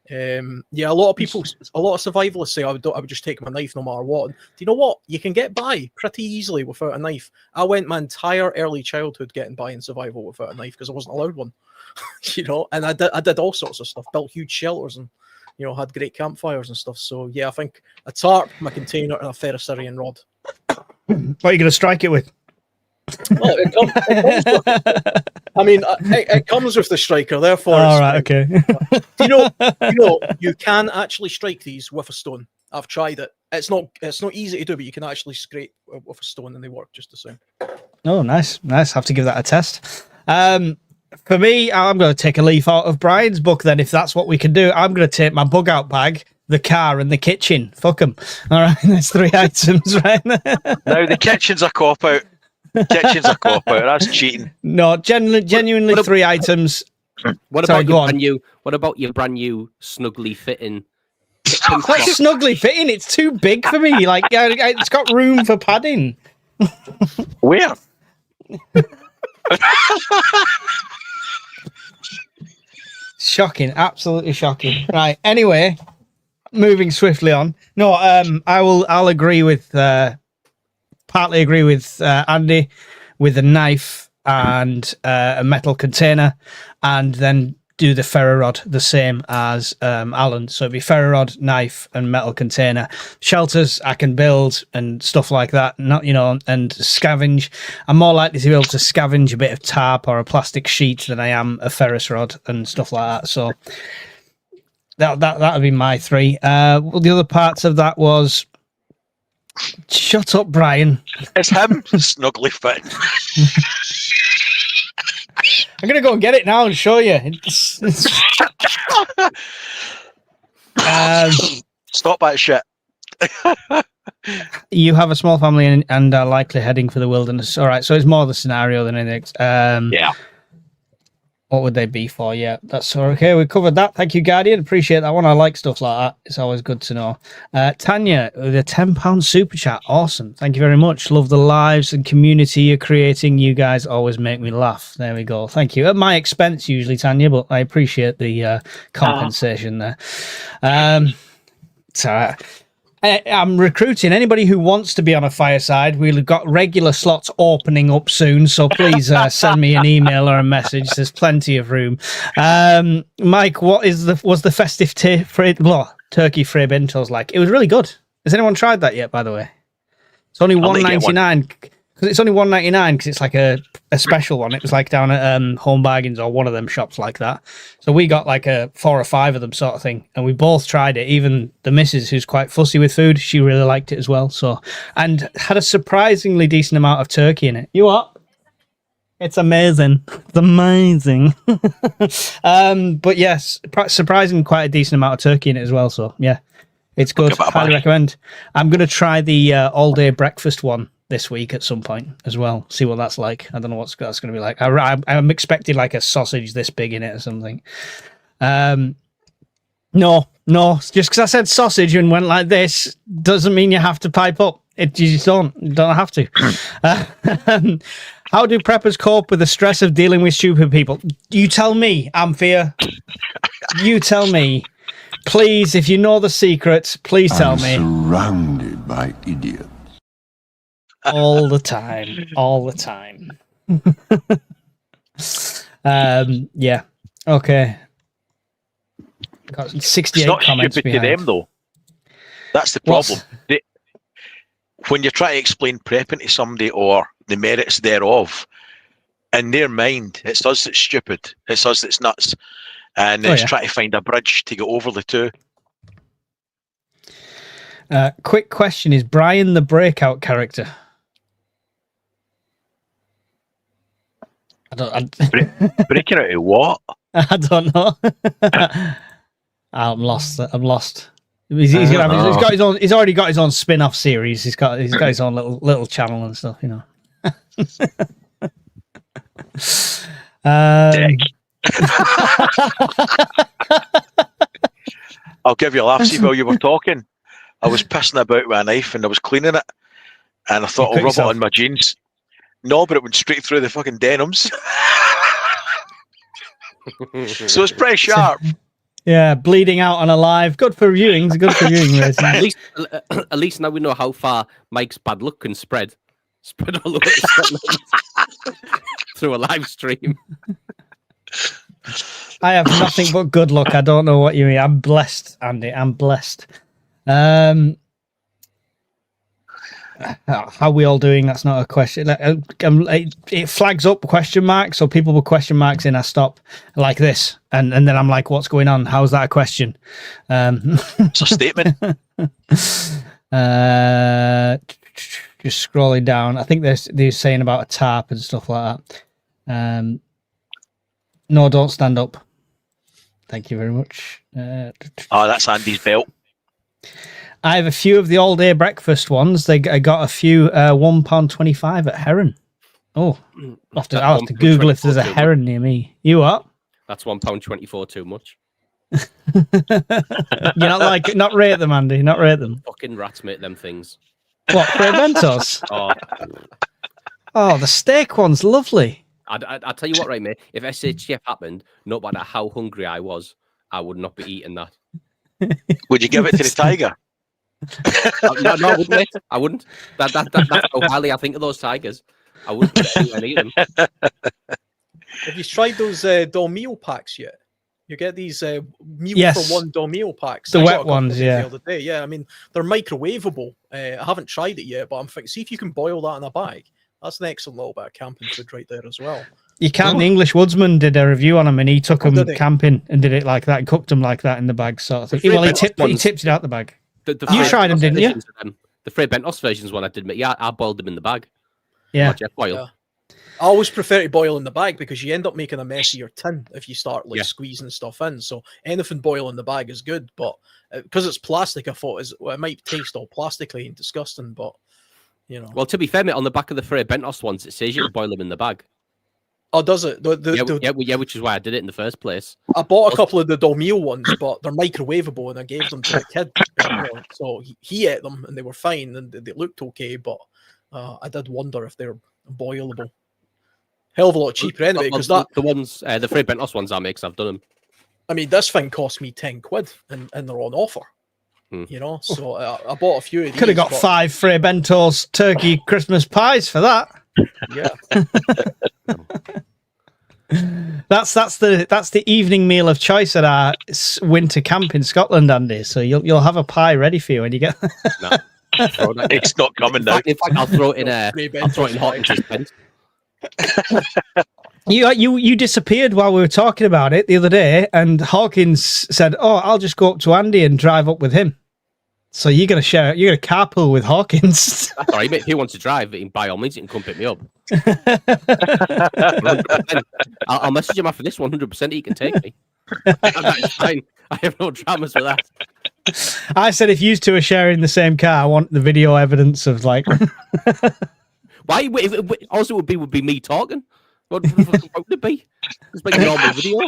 [SPEAKER 5] a lot of survivalists say I would just take my knife no matter what. And do you know what? You can get by pretty easily without a knife. I went my entire early childhood getting by in survival without a knife because I wasn't allowed one. And I did all sorts of stuff, built huge shelters and had great campfires and stuff. So yeah, I think a tarp, my container, and a ferrocerian rod.
[SPEAKER 2] What are you going to strike it with?
[SPEAKER 5] Well, it comes with the striker, therefore.
[SPEAKER 2] All right, okay.
[SPEAKER 5] You can actually strike these with a stone. I've tried it. It's not easy to do, but you can actually scrape with a stone, and they work just the same.
[SPEAKER 2] Oh, nice. Have to give that a test. For me, I'm going to take a leaf out of Brian's book. Then, if that's what we can do, I'm going to take my bug out bag, the car, and the kitchen. Fuck them. All right, there's 3 items, right?
[SPEAKER 4] Now the kitchen's a cop out. That's cheating.
[SPEAKER 2] No, genuinely 3 items.
[SPEAKER 3] What about your brand new snugly fitting?
[SPEAKER 2] What's snugly fitting? It's too big for me. Like, it's got room for padding.
[SPEAKER 4] Where?
[SPEAKER 2] Shocking, absolutely shocking. Right. Anyway, moving swiftly on. No, I'll agree with partly agree with Andy with a knife and a metal container, and then do the ferro rod the same as Alan. So it'd be ferro rod, knife, and metal container. Shelters I can build and stuff like that. Not and scavenge. I'm more likely to be able to scavenge a bit of tarp or a plastic sheet than I am a ferrous rod and stuff like that. So that would be my 3. The other parts of that was. Shut up, Brian.
[SPEAKER 4] It's him snugly fit.
[SPEAKER 2] I'm going to go and get it now and show you.
[SPEAKER 4] Stop that shit.
[SPEAKER 2] You have a small family and are likely heading for the wilderness. All right, so it's more the scenario than anything.
[SPEAKER 4] Yeah.
[SPEAKER 2] What would they be for? Yeah, that's okay. We covered that. Thank you, Guardian. Appreciate that one. I like stuff like that. It's always good to know. Tanya, with a £10 super chat. Awesome. Thank you very much. Love the lives and community you're creating. You guys always make me laugh. There we go. Thank you. At my expense, usually, Tanya, but I appreciate the compensation there. So I'm recruiting anybody who wants to be on a fireside. We've got regular slots opening up soon, so please send me an email or a message. There's plenty of room. Mike, what was the festive turkey fray bentos like? It was really good. Has anyone tried that yet? By the way, it's only $1.99. Because it's only $1.99 because it's like a special one. It was like down at Home Bargains or one of them shops like that. So we got like 4 or 5 of them sort of thing. And we both tried it. Even the missus, who's quite fussy with food, she really liked it as well. So, and had a surprisingly decent amount of turkey in it. You what? It's amazing. It's amazing. But yes, surprisingly quite a decent amount of turkey in it as well. So yeah, it's good. Highly recommend. I'm going to try the all-day breakfast one this week at some point as well. See what that's like. I don't know what that's going to be like. I'm expecting like a sausage this big in it or something. No, just because I said sausage and went like this doesn't mean you have to pipe up. You just don't have to. How do preppers cope with the stress of dealing with stupid people? You tell me, Amphia. You tell me. Please, if you know the secret, please tell me.
[SPEAKER 6] Surrounded by idiots.
[SPEAKER 2] All the time. Yeah. Okay. Got 68
[SPEAKER 4] It's not
[SPEAKER 2] comments
[SPEAKER 4] stupid
[SPEAKER 2] behind.
[SPEAKER 4] to them, though. That's the problem. When you try to explain prepping to somebody or the merits thereof, in their mind, it's us that's stupid. It's us that's nuts. And it's trying to find a bridge to get over the two.
[SPEAKER 2] Quick question. Is Brian the breakout character?
[SPEAKER 4] Breaking out of what?
[SPEAKER 2] I don't know. I'm lost. He's already got his own spin-off series. He's got his own little channel and stuff, you know.
[SPEAKER 4] I'll give you a laugh. See, while you were talking, I was pissing about with a knife and I was cleaning it, and I thought I'll rub it on my jeans. No, but it went straight through the fucking denims. So it's pretty sharp.
[SPEAKER 2] Yeah, bleeding out on a live. Good for viewings. Good for viewing ratings.
[SPEAKER 3] At least now we know how far Mike's bad luck can spread. Spread all over the through a live stream.
[SPEAKER 2] I have nothing but good luck. I don't know what you mean. I'm blessed, Andy. I'm blessed. How are we all doing? That's not a question. It flags up question marks, so people put question marks in. I stop like this, and then I'm like, "What's going on? How's that a question?"
[SPEAKER 4] It's a statement.
[SPEAKER 2] Just scrolling down. I think they're saying about a tarp and stuff like that. No, don't stand up. Thank you very much.
[SPEAKER 4] Oh, that's Andy's belt.
[SPEAKER 2] I have a few of the all-day breakfast ones. I got a few £1.25 at Heron. Oh, I'll have to Google if there's a Heron near me. You what?
[SPEAKER 3] That's £1.24 too much.
[SPEAKER 2] You're not rate them, Andy. Not rate them.
[SPEAKER 3] Fucking rats make them things.
[SPEAKER 2] What, Preparedness? Oh, the steak one's lovely.
[SPEAKER 3] I tell you what, right, mate. If SHTF happened, no matter how hungry I was, I would not be eating that.
[SPEAKER 4] Would you give it to the tiger?
[SPEAKER 3] No, I wouldn't. Mate. I wouldn't. That's how highly I think of those tigers. I wouldn't eat them.
[SPEAKER 5] Have you tried those Dormeal packs yet? You get these meal for one Dormeal packs.
[SPEAKER 2] The wet ones, yeah.
[SPEAKER 5] The other day. Yeah, I mean, they're microwavable. I haven't tried it yet, but I'm thinking, see if you can boil that in a bag. That's an excellent little bit of camping food right there as well.
[SPEAKER 2] You can. The English Woodsman did a review on them, and he took them camping and did it like that and cooked them like that in the bag, sort of thing. Well, he tipped it out the bag. You tried them, didn't you?
[SPEAKER 3] The Frey Bentos versions one I did, yeah, I boiled them in the bag.
[SPEAKER 2] Yeah.
[SPEAKER 3] Jeff boil.
[SPEAKER 5] Yeah. I always prefer to boil in the bag because you end up making a mess of your tin if you start
[SPEAKER 3] Yeah.
[SPEAKER 5] squeezing stuff in. So anything boil in the bag is good, but because it's plastic, I thought it might taste all plasticky and disgusting. But
[SPEAKER 3] Well, to be fair, mate, on the back of the Preparedness ones, it says you can boil them in the bag.
[SPEAKER 5] oh, does it?
[SPEAKER 3] Yeah, which is why I did it in the first place.
[SPEAKER 5] I bought a couple of the Dolmeal ones, but they're microwavable, and I gave them to a kid. So he ate them, and they were fine, and they looked okay. But I did wonder if they're boilable. Hell of a lot cheaper anyway, because
[SPEAKER 3] the ones, the Preparedness ones I make, 'cause I've done them.
[SPEAKER 5] I mean, this thing cost me £10, and they're on offer. So I bought a few of these.
[SPEAKER 2] Could have got 5 Frey Bentos turkey Christmas pies for that.
[SPEAKER 5] Yeah.
[SPEAKER 2] That's the evening meal of choice at our winter camp in Scotland, Andy. So you'll have a pie ready for you when you get.
[SPEAKER 3] No,
[SPEAKER 4] It's not coming now.
[SPEAKER 3] in fact, I'll throw it in Hawkins' pen.
[SPEAKER 2] You disappeared while we were talking about it the other day, and Hawkins said, "Oh, I'll just go up to Andy and drive up with him." So you're gonna carpool with Hawkins.
[SPEAKER 3] That's all right, mate. If he wants to drive, by all means, he can come pick me up. I'll message him after this 100%. He can take me. That is fine. I have no dramas with that.
[SPEAKER 2] I said if you two are sharing the same car, I want the video evidence of like.
[SPEAKER 3] Why? Also, would be me talking. What would it be? Just make a normal video.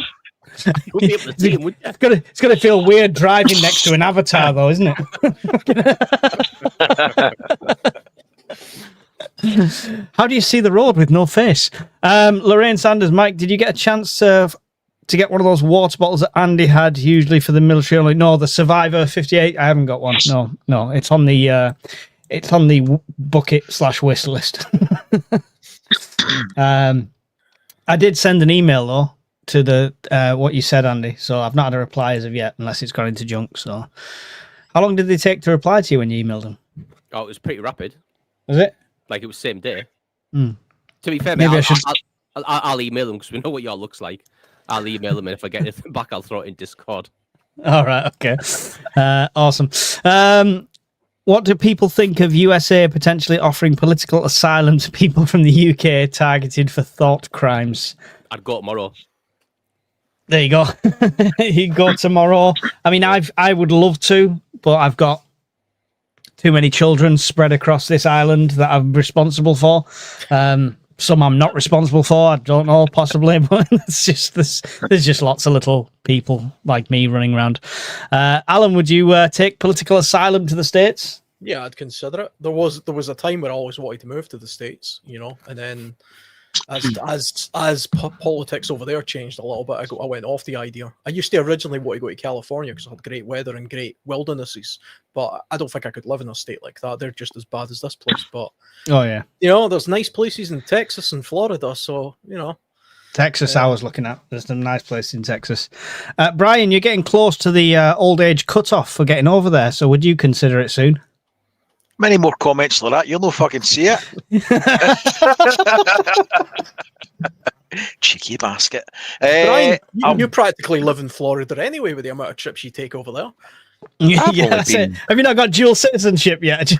[SPEAKER 3] You wouldn't be able to see him, would you?
[SPEAKER 2] It's gonna feel weird driving next to an avatar, though, isn't it? How do you see the road with no face? Lorraine Sanders, Mike, did you get a chance to get one of those water bottles that Andy had usually for the military only? No, the Survivor 58. I haven't got one. No, it's on the bucket/wish list. I did send an email though to the what you said, Andy. So I've not had a reply as of yet, unless it's gone into junk. So, how long did they take to reply to you when you emailed them?
[SPEAKER 3] Oh, it was pretty rapid.
[SPEAKER 2] Was it?
[SPEAKER 3] Like it was same day.
[SPEAKER 2] Mm.
[SPEAKER 3] To be fair,
[SPEAKER 2] Maybe
[SPEAKER 3] mate,
[SPEAKER 2] I should.
[SPEAKER 3] I'll email them because we know what y'all looks like. I'll email them, and if I get anything back, I'll throw it in Discord.
[SPEAKER 2] All right. Okay. Awesome. What do people think of USA potentially offering political asylum to people from the UK targeted for thought crimes?
[SPEAKER 3] I'd go tomorrow.
[SPEAKER 2] There you go. You go tomorrow. I mean, I would love to, but I've got too many children spread across this island that I'm responsible for. Some I'm not responsible for. I don't know, possibly, but there's just lots of little people like me running around. Alan, would you take political asylum to the States?
[SPEAKER 5] Yeah, I'd consider it. There was a time where I always wanted to move to the States, and then as politics over there changed a little bit, I went off the idea. I used to originally want to go to California because it had great weather and great wildernesses, but I don't think I could live in a state like that. They're just as bad as this place. But
[SPEAKER 2] oh yeah,
[SPEAKER 5] there's nice places in Texas and Florida, so
[SPEAKER 2] Texas, I was looking at. There's some nice places in Texas. Brian, you're getting close to the old age cutoff for getting over there, so would you consider it soon?
[SPEAKER 4] Many more comments like that, you'll no fucking see it. Cheeky basket.
[SPEAKER 5] Brian, you practically live in Florida anyway with the amount of trips you take over there.
[SPEAKER 2] Yeah, that's it. Have you not got dual citizenship yet?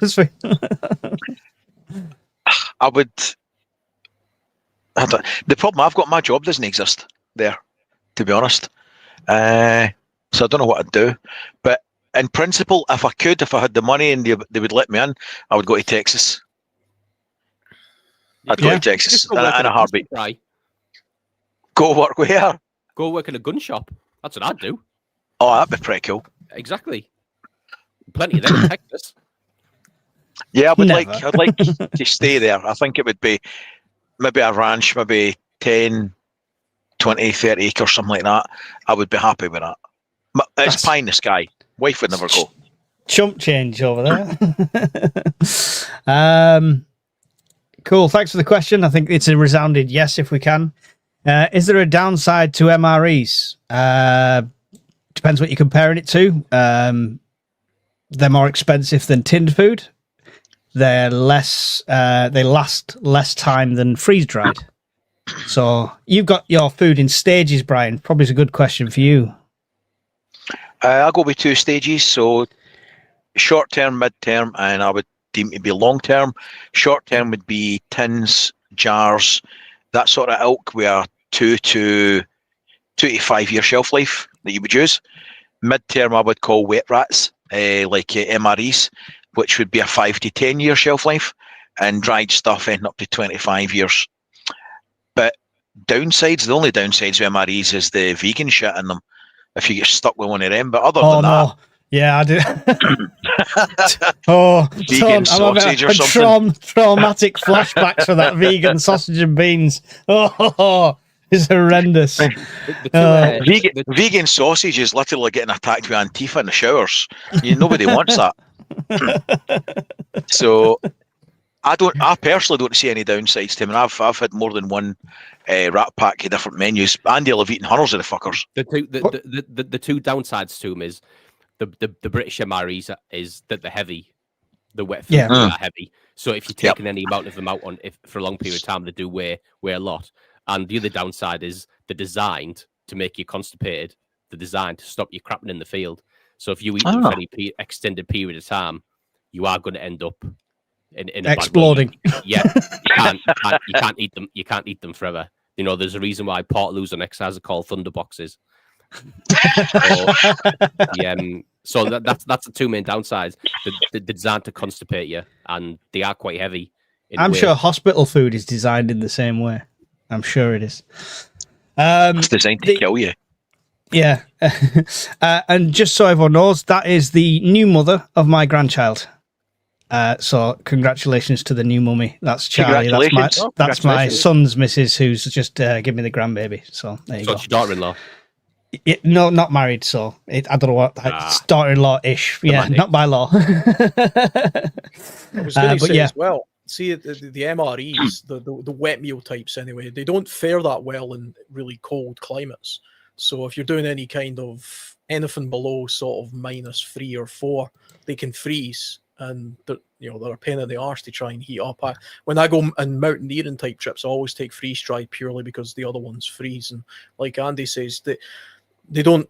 [SPEAKER 4] I would. The problem I've got, my job doesn't exist there, to be honest. So I don't know what I'd do. But in principle, if I had the money and they would let me in, I would go to Texas. I'd go to Texas in a heartbeat.
[SPEAKER 3] Right.
[SPEAKER 4] Go work where?
[SPEAKER 3] Go work in a gun shop. That's what I'd do.
[SPEAKER 4] Oh, that'd be pretty cool.
[SPEAKER 3] Exactly. Plenty of them in Texas.
[SPEAKER 4] Yeah, I'd like to stay there. I think it would be maybe a ranch, maybe 10, 20, 30 acres, something like that. I would be happy with that. It's pie in the sky. Wife would never go.
[SPEAKER 2] Chump change over there. Cool. Thanks for the question. I think it's a resounding yes if we can. Is there a downside to MREs? Depends what you're comparing it to. They're more expensive than tinned food. They're less. They last less time than freeze dried. So you've got your food in stages, Brian. Probably is a good question for you.
[SPEAKER 4] I'll go with 2 stages. So short term, mid term, and I would deem it to be long term. Short term would be tins, jars, that sort of ilk, were 2 to 5 year shelf life that you would use. Mid-term, I would call wet rats, like MREs, which would be a 5 to 10 year shelf life, and dried stuff ending up to 25 years. But downsides, the only downsides with MREs is the vegan shit in them, if you get stuck with one of them. But other than that,
[SPEAKER 2] yeah, I do. Oh,
[SPEAKER 4] vegan sausage or something.
[SPEAKER 2] Traumatic flashbacks for that vegan sausage and beans. Oh, it's horrendous.
[SPEAKER 4] Vegan sausage is literally getting attacked with Antifa in the showers. Nobody wants that. So I personally don't see any downsides to them. I've had more than one rat pack of different menus. Andy will have eaten hundreds of the fuckers.
[SPEAKER 3] The two downsides to them is the British MREs is that they're heavy. The wet food are heavy. So if you're taking any amount of them out for a long period of time, they do weigh a lot. And the other downside is they're designed to make you constipated. They're designed to stop you crapping in the field. So if you eat them for any extended period of time, you are going to end up in
[SPEAKER 2] exploding.
[SPEAKER 3] Yeah, you can't eat them. You can't eat them forever. There's a reason why Portaloos on exercise are called thunderboxes. So that's the two main downsides. They're designed to constipate you, and they are quite heavy.
[SPEAKER 2] I'm sure hospital food is designed in the same way. I'm sure it is.
[SPEAKER 4] It's designed to kill you.
[SPEAKER 2] Yeah. And just so everyone knows, that is the new mother of my grandchild. So congratulations to the new mummy. That's Charlie. That's my son's missus, who's just given me the grandbaby. So there you go.
[SPEAKER 3] It's your daughter-in-law.
[SPEAKER 2] No, not married. So I don't know what. It's daughter-in-law-ish. Yeah, not by law.
[SPEAKER 5] I was going to say as well. See, the MREs, the wet meal types anyway, they don't fare that well in really cold climates. So if you're doing any kind of anything below sort of -3 or 4, they can freeze, and they're a pain in the arse to try and heat up. When I go on mountaineering type trips, I always take freeze dried purely because the other ones freeze. And like Andy says, they don't.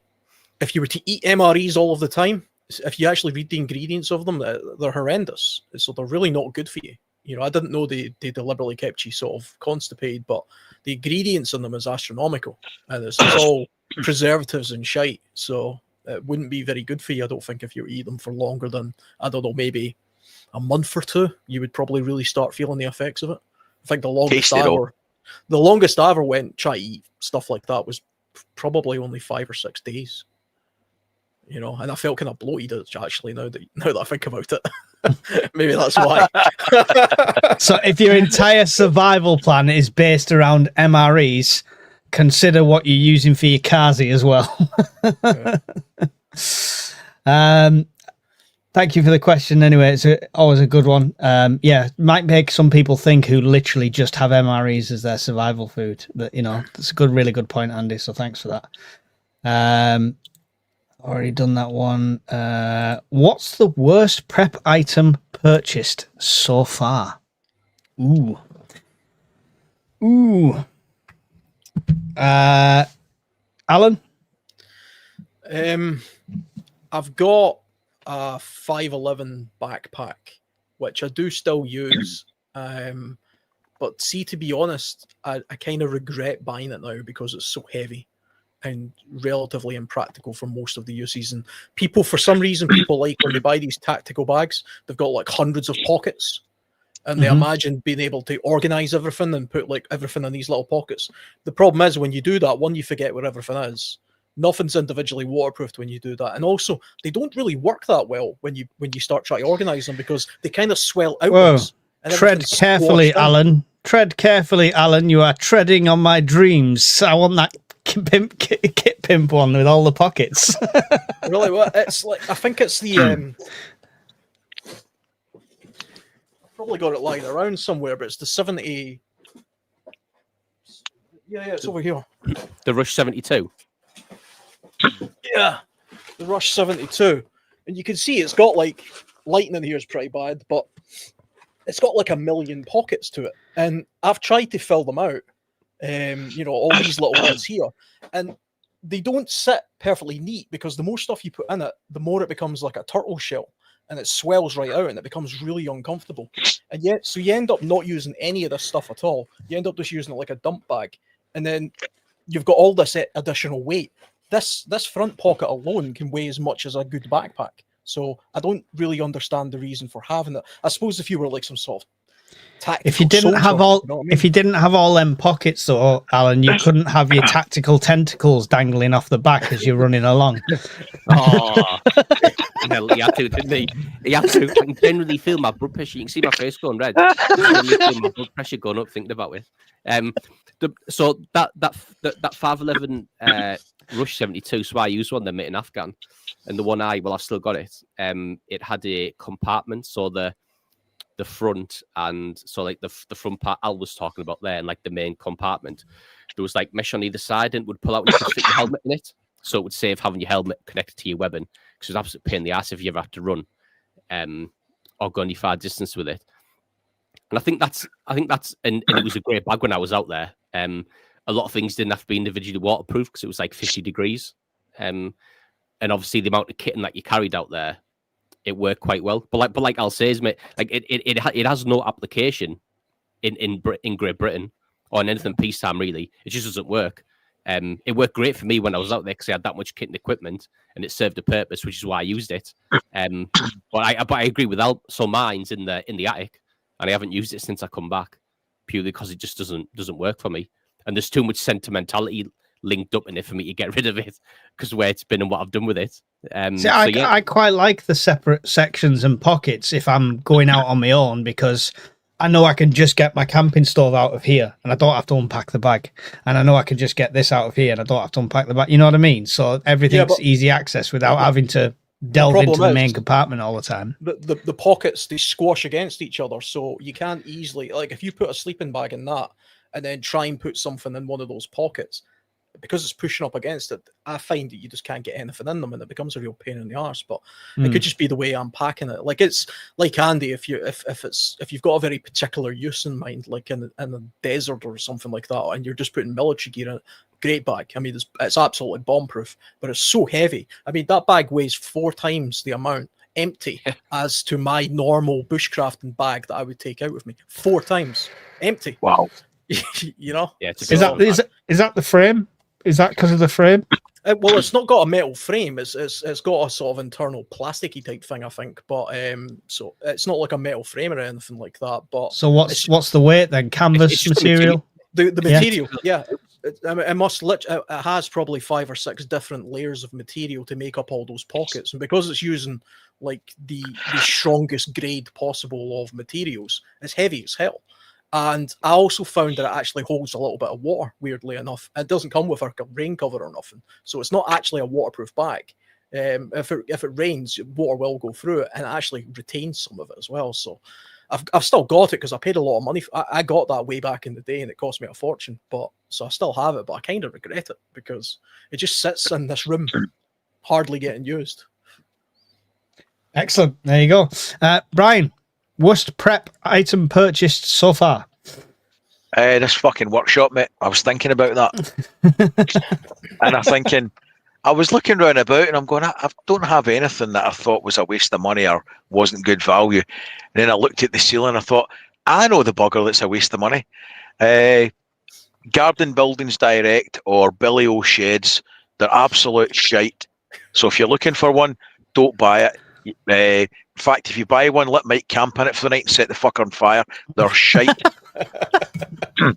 [SPEAKER 5] If you were to eat MREs all of the time, if you actually read the ingredients of them, they're horrendous. So they're really not good for you. I didn't know they deliberately kept you sort of constipated, but the ingredients in them is astronomical, and it's all preservatives and shite. So it wouldn't be very good for you, I don't think, if you eat them for longer than, I don't know, maybe a month or 2. You would probably really start feeling the effects of it. I think the longest I ever went try to eat stuff like that was probably only 5 or 6 days. And I felt kind of bloated actually now that I think about it. Maybe that's why.
[SPEAKER 2] So if your entire survival plan is based around MREs, consider what you're using for your Kazi as well. Thank you for the question anyway. It's always a good one. Might make some people think who literally just have MREs as their survival food. But that's a really good point, Andy. So thanks for that. Already done that one. What's the worst prep item purchased so far? Ooh. Alan?
[SPEAKER 5] I've got a 511 backpack, which I do still use. But see, to be honest, I kind of regret buying it now because it's so heavy and relatively impractical for most of the uses. And for some reason, people like when they buy these tactical bags, they've got like hundreds of pockets, and they imagine being able to organize everything and put like everything in these little pockets. The problem is when you do that, one, you forget where everything is. Nothing's individually waterproofed when you do that, and also they don't really work that well when you start trying to organize them because they kind of swell outwards.
[SPEAKER 2] Tread carefully, Alan. Tread carefully, Alan. You are treading on my dreams. I want that kit pimp one with all the pockets.
[SPEAKER 5] Really? Well, it's like, I think it's the probably got it lying around somewhere, but it's the 70. Yeah, it's over here.
[SPEAKER 3] The Rush 72.
[SPEAKER 5] Yeah, the Rush 72, and you can see it's got like lighting in here is pretty bad, but it's got like 1 million pockets to it, and I've tried to fill them out. All these little bits here, and they don't sit perfectly neat because the more stuff you put in it, the more it becomes like a turtle shell. and it swells right out and it becomes really uncomfortable. And yet, so you end up not using any of this stuff at all. You end up just using it like a dump bag, and then you've got all this additional weight. This front pocket alone can weigh as much as a good backpack. So I don't really understand the reason for having it. I suppose if you were like some sort of tactical
[SPEAKER 2] If you didn't have
[SPEAKER 5] soldier,
[SPEAKER 2] all,
[SPEAKER 5] you know what I mean?
[SPEAKER 2] if you didn't have all them pockets, though, Alan, you couldn't have your tactical tentacles dangling off the back as you're running along.
[SPEAKER 3] Oh, no, he had to, didn't he? He had to. I can generally feel my blood pressure. You can see my face going red. I can feel my blood pressure going up thinking about it. So that 511 Rush 72. So I used one then, mate, in Afghan, and the one I've still got it. It had a compartment, so the front, and so like the front part Al was talking about there, and like the main compartment, there was like mesh on either side, and it would pull out and you could fit your helmet in it, so it would save having your helmet connected to your weapon, because it was absolute pain in the ass if you ever had to run or go any far distance with it. And I think that's and it was a great bag when I was out there. A lot of things didn't have to be individually waterproof because it was like 50 degrees, and obviously the amount of kitting that you carried out there, it worked quite well. But like Al says, mate, like it has no application in Great Britain or in anything peacetime really. It just doesn't work. It worked great for me when I was out there because I had that much kit and equipment, and it served a purpose, which is why I used it. But I agree with Al. So mine's in the attic, and I haven't used it since I come back, purely because it just doesn't work for me. And there's too much sentimentality linked up in it for me to get rid of it because of where it's been and what I've done with it.
[SPEAKER 2] I quite like the separate sections and pockets if I'm going out on my own, because I know I can just get my camping stove out of here and I don't have to unpack the bag, and I know I can just get this out of here and I don't have to unpack the bag. You know what I mean? So everything's easy access without having to delve into the main compartment all the time.
[SPEAKER 5] The pockets, they squash against each other, so you can't easily, like if you put a sleeping bag in that and then try and put something in one of those pockets, because it's pushing up against it, I find that you just can't get anything in them, and it becomes a real pain in the arse. But it could just be the way I'm packing it. Like it's like Andy, if you've got a very particular use in mind, like in the desert or something like that, and you're just putting military gear in it, great bag. I mean, it's absolutely bomb-proof, but it's so heavy. I mean, that bag weighs 4 times the amount empty as to my normal bushcrafting bag that I would take out with me. 4 times empty.
[SPEAKER 4] Wow.
[SPEAKER 5] You know?
[SPEAKER 3] Yeah,
[SPEAKER 2] Is that the frame? Is that because of the frame?
[SPEAKER 5] Well, it's not got a metal frame. It's got a sort of internal plasticky type thing, I think. But so it's not like a metal frame or anything like that. But
[SPEAKER 2] So what's the weight then? Canvas material?
[SPEAKER 5] The material, yeah. It has probably 5 or 6 different layers of material to make up all those pockets, and because it's using like the strongest grade possible of materials, it's heavy as hell. And I also found that it actually holds a little bit of water, weirdly enough. It doesn't come with a rain cover or nothing, so it's not actually a waterproof bag. If it rains, water will go through it, and it actually retains some of it as well. So I've still got it because I paid a lot of money. I got that way back in the day, and it cost me a fortune. So I still have it, but I kind of regret it because it just sits in this room, hardly getting used.
[SPEAKER 2] Excellent. There you go. Brian, worst prep item purchased so far?
[SPEAKER 4] This fucking workshop, mate. I was thinking about that. And I'm thinking, I was looking round about and I'm going, I don't have anything that I thought was a waste of money or wasn't good value. And then I looked at the ceiling and I thought, I know the bugger that's a waste of money. Garden Buildings Direct or Billy O Sheds, they're absolute shite. So if you're looking for one, don't buy it. In fact, if you buy one, let Mike camp in it for the night and set the fucker on fire. They're shite.
[SPEAKER 2] I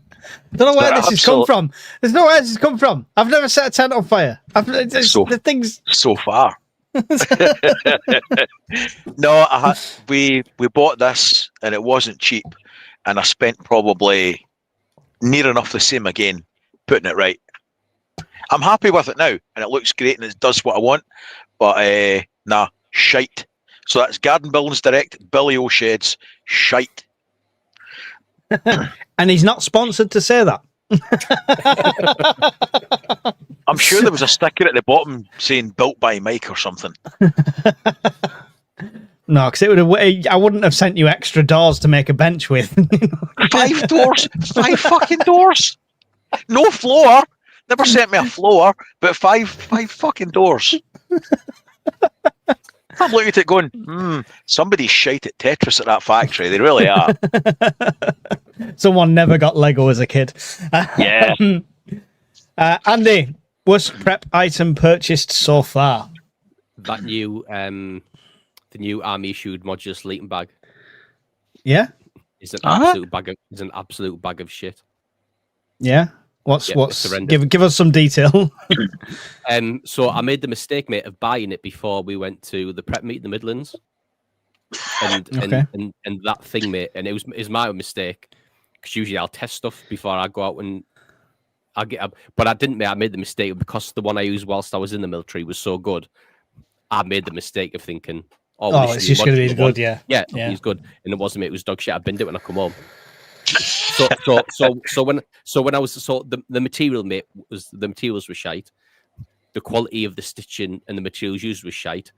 [SPEAKER 2] don't know where this has come from. There's no where this has come from. I've never set a tent on fire. The things
[SPEAKER 4] so far. No, we bought this and it wasn't cheap, and I spent probably near enough the same again putting it right. I'm happy with it now, and it looks great and it does what I want. But nah, shite. So that's Garden Buildings Direct, Billy O Sheds, shite.
[SPEAKER 2] And he's not sponsored to say that.
[SPEAKER 4] I'm sure there was a sticker at the bottom saying "built by Mike" or something.
[SPEAKER 2] No, because it would have. I wouldn't have sent you extra doors to make a bench with.
[SPEAKER 4] 5 doors, 5 fucking doors. No floor. Never sent me a floor, but five fucking doors. I'm looking at it going, somebody's shite at Tetris at that factory. They really are.
[SPEAKER 2] Someone never got Lego as a kid.
[SPEAKER 4] Yeah.
[SPEAKER 2] Andy, worst prep item purchased so far?
[SPEAKER 3] That new, the new army issued modular sleeping bag
[SPEAKER 2] Yeah,
[SPEAKER 3] is an absolute bag of shit.
[SPEAKER 2] yeah. What's give us some detail.
[SPEAKER 3] So I made the mistake, mate, of buying it before we went to the prep meet in the Midlands, and that thing, mate, and it was my mistake, because usually I'll test stuff before I go out and I get up, but I didn't, mate. I made the mistake because the one I used whilst I was in the military was so good. I made the mistake of thinking,
[SPEAKER 2] it's just going to be good, yeah.
[SPEAKER 3] Yeah, he's good, and it wasn't, mate. It was dog shit. I binned it when I come home. So when I was the material, mate, the materials were shite. The quality of the stitching and the materials used was shite.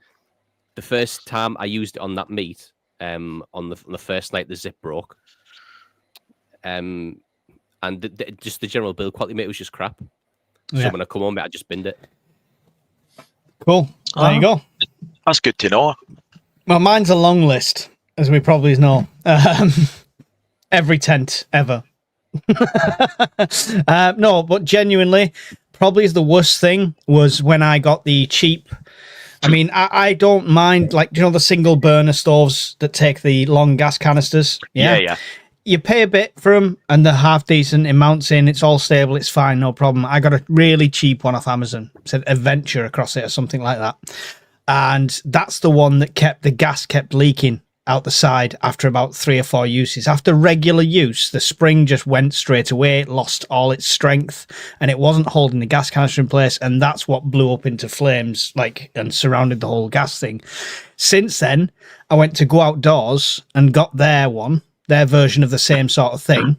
[SPEAKER 3] The first time I used it on that meet, on the first night, the zip broke. And just the general build quality, mate, was just crap. So when I come home, mate, I just binned it.
[SPEAKER 2] Cool. There you go.
[SPEAKER 4] That's good to know.
[SPEAKER 2] Well, mine's a long list, as we probably know. Every tent ever. No, but genuinely, probably the worst thing was when I got the cheap. I mean, I don't mind, like, you know, the single burner stoves that take the long gas canisters.
[SPEAKER 4] Yeah.
[SPEAKER 2] You pay a bit for them and they're half decent. It mounts in, it's all stable, it's fine, no problem. I got a really cheap one off Amazon. It said Adventure across it or something like that. And that's the one that the gas kept leaking out the side after about 3 or 4 uses. After regular use, the spring just went straight away. It lost all its strength and it wasn't holding the gas canister in place. And that's what blew up into flames, and surrounded the whole gas thing. Since then, I went to Go Outdoors and got their version of the same sort of thing.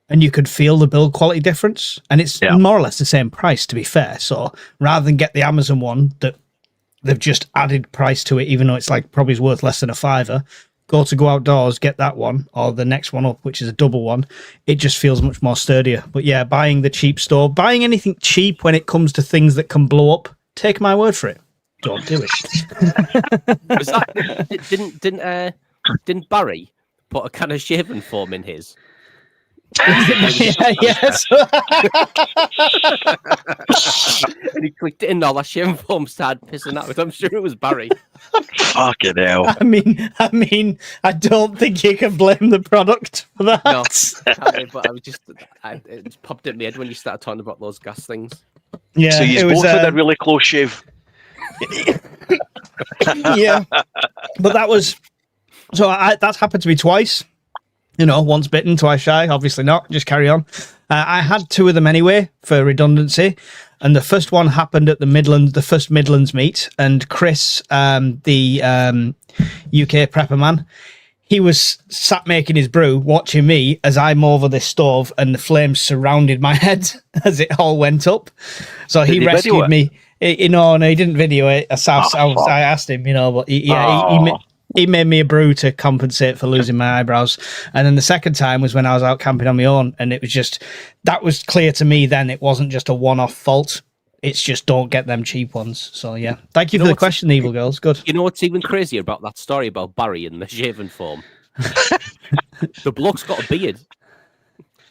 [SPEAKER 2] And you could feel the build quality difference. And it's more or less the same price, to be fair. So rather than get the Amazon one that they've just added price to it, even though it's probably is worth less than £5, go to Go Outdoors, get that one, or the next one up, which is a double one. It just feels much more sturdier. But yeah, buying the cheap store, buying anything cheap when it comes to things that can blow up, take my word for it. Don't do it.
[SPEAKER 3] Was that, didn't Barry put a can of shaving foam in his?
[SPEAKER 2] Yes.
[SPEAKER 3] And he clicked it in, all that shaving foam started pissing out. I'm sure it was Barry.
[SPEAKER 4] Fucking hell.
[SPEAKER 2] I mean, I don't think you can blame the product for that.
[SPEAKER 3] No, but it just popped in my head when you started talking about those gas things.
[SPEAKER 2] Yeah,
[SPEAKER 4] so you both had a really close shave.
[SPEAKER 2] Yeah, but that's happened to me twice. You know, once bitten, twice shy. Obviously not. Just carry on. I had 2 of them anyway for redundancy, and the first one happened at the first Midlands meet. And Chris, the UK prepper man, he was sat making his brew, watching me as I'm over this stove, and the flames surrounded my head as it all went up. So he rescued me. No, he didn't video it. I asked him, but he made me a brew to compensate for losing my eyebrows. And then the second time was when I was out camping on my own, and it was that was clear to me then it wasn't just a one-off fault. It's just don't get them cheap ones. So yeah, thank you for the question, Evil Girls. Good.
[SPEAKER 3] You know what's even crazier about that story about Barry and the shaving foam? The bloke's got a beard.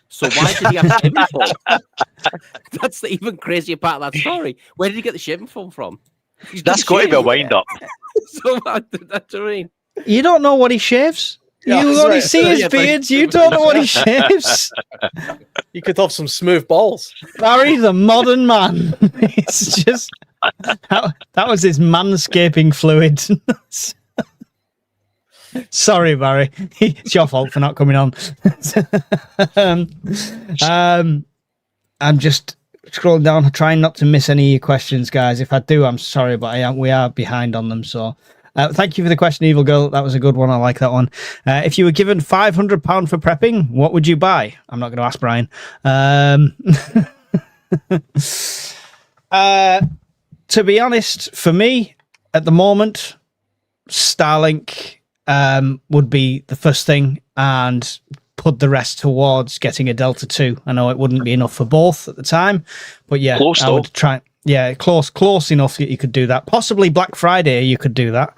[SPEAKER 3] So why did he have shaving foam? That's the even crazier part of that story. Where did he get the shaving foam from?
[SPEAKER 4] That's got to be a wind-up.
[SPEAKER 3] So that's what I mean.
[SPEAKER 2] You don't know what he shaves?
[SPEAKER 5] Yeah,
[SPEAKER 2] you only see his beards. You don't know what he shaves.
[SPEAKER 5] You could have some smooth balls.
[SPEAKER 2] Barry, the modern man. It's just that was his manscaping fluid. Sorry, Barry. It's your fault for not coming on. I'm just scrolling down, trying not to miss any of your questions, guys. If I do, I'm sorry, but we are behind on them. So thank you for the question, Evil Girl. That was a good one. I like that one. If you were given £500 for prepping, what would you buy? I'm not going to ask Brian. To be honest, for me, at the moment, Starlink would be the first thing, and put the rest towards getting a Delta 2. I know it wouldn't be enough for both at the time, but yeah,
[SPEAKER 4] Close,
[SPEAKER 2] I would try. Yeah, close enough that you could do that. Possibly Black Friday, you could do that.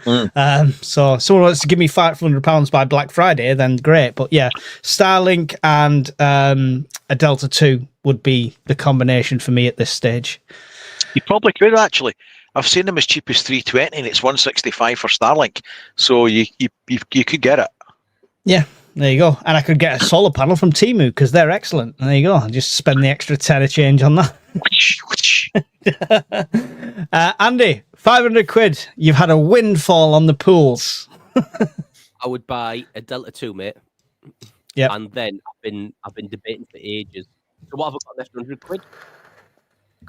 [SPEAKER 2] So if someone wants to give me £500 by Black Friday, then great. But yeah, Starlink and a Delta 2 would be the combination for me at this stage.
[SPEAKER 4] You probably could actually. I've seen them as cheap as 320, and it's 165 for Starlink. So you could get it.
[SPEAKER 2] Yeah, there you go. And I could get a solar panel from Temu because they're excellent. And there you go. I'll just spend the extra tenner change on that. Andy, 500 quid. You've had a windfall on the pools.
[SPEAKER 3] I would buy a Delta 2, mate.
[SPEAKER 2] Yeah.
[SPEAKER 3] And then I've been debating for ages. So what have I got left? 100 quid?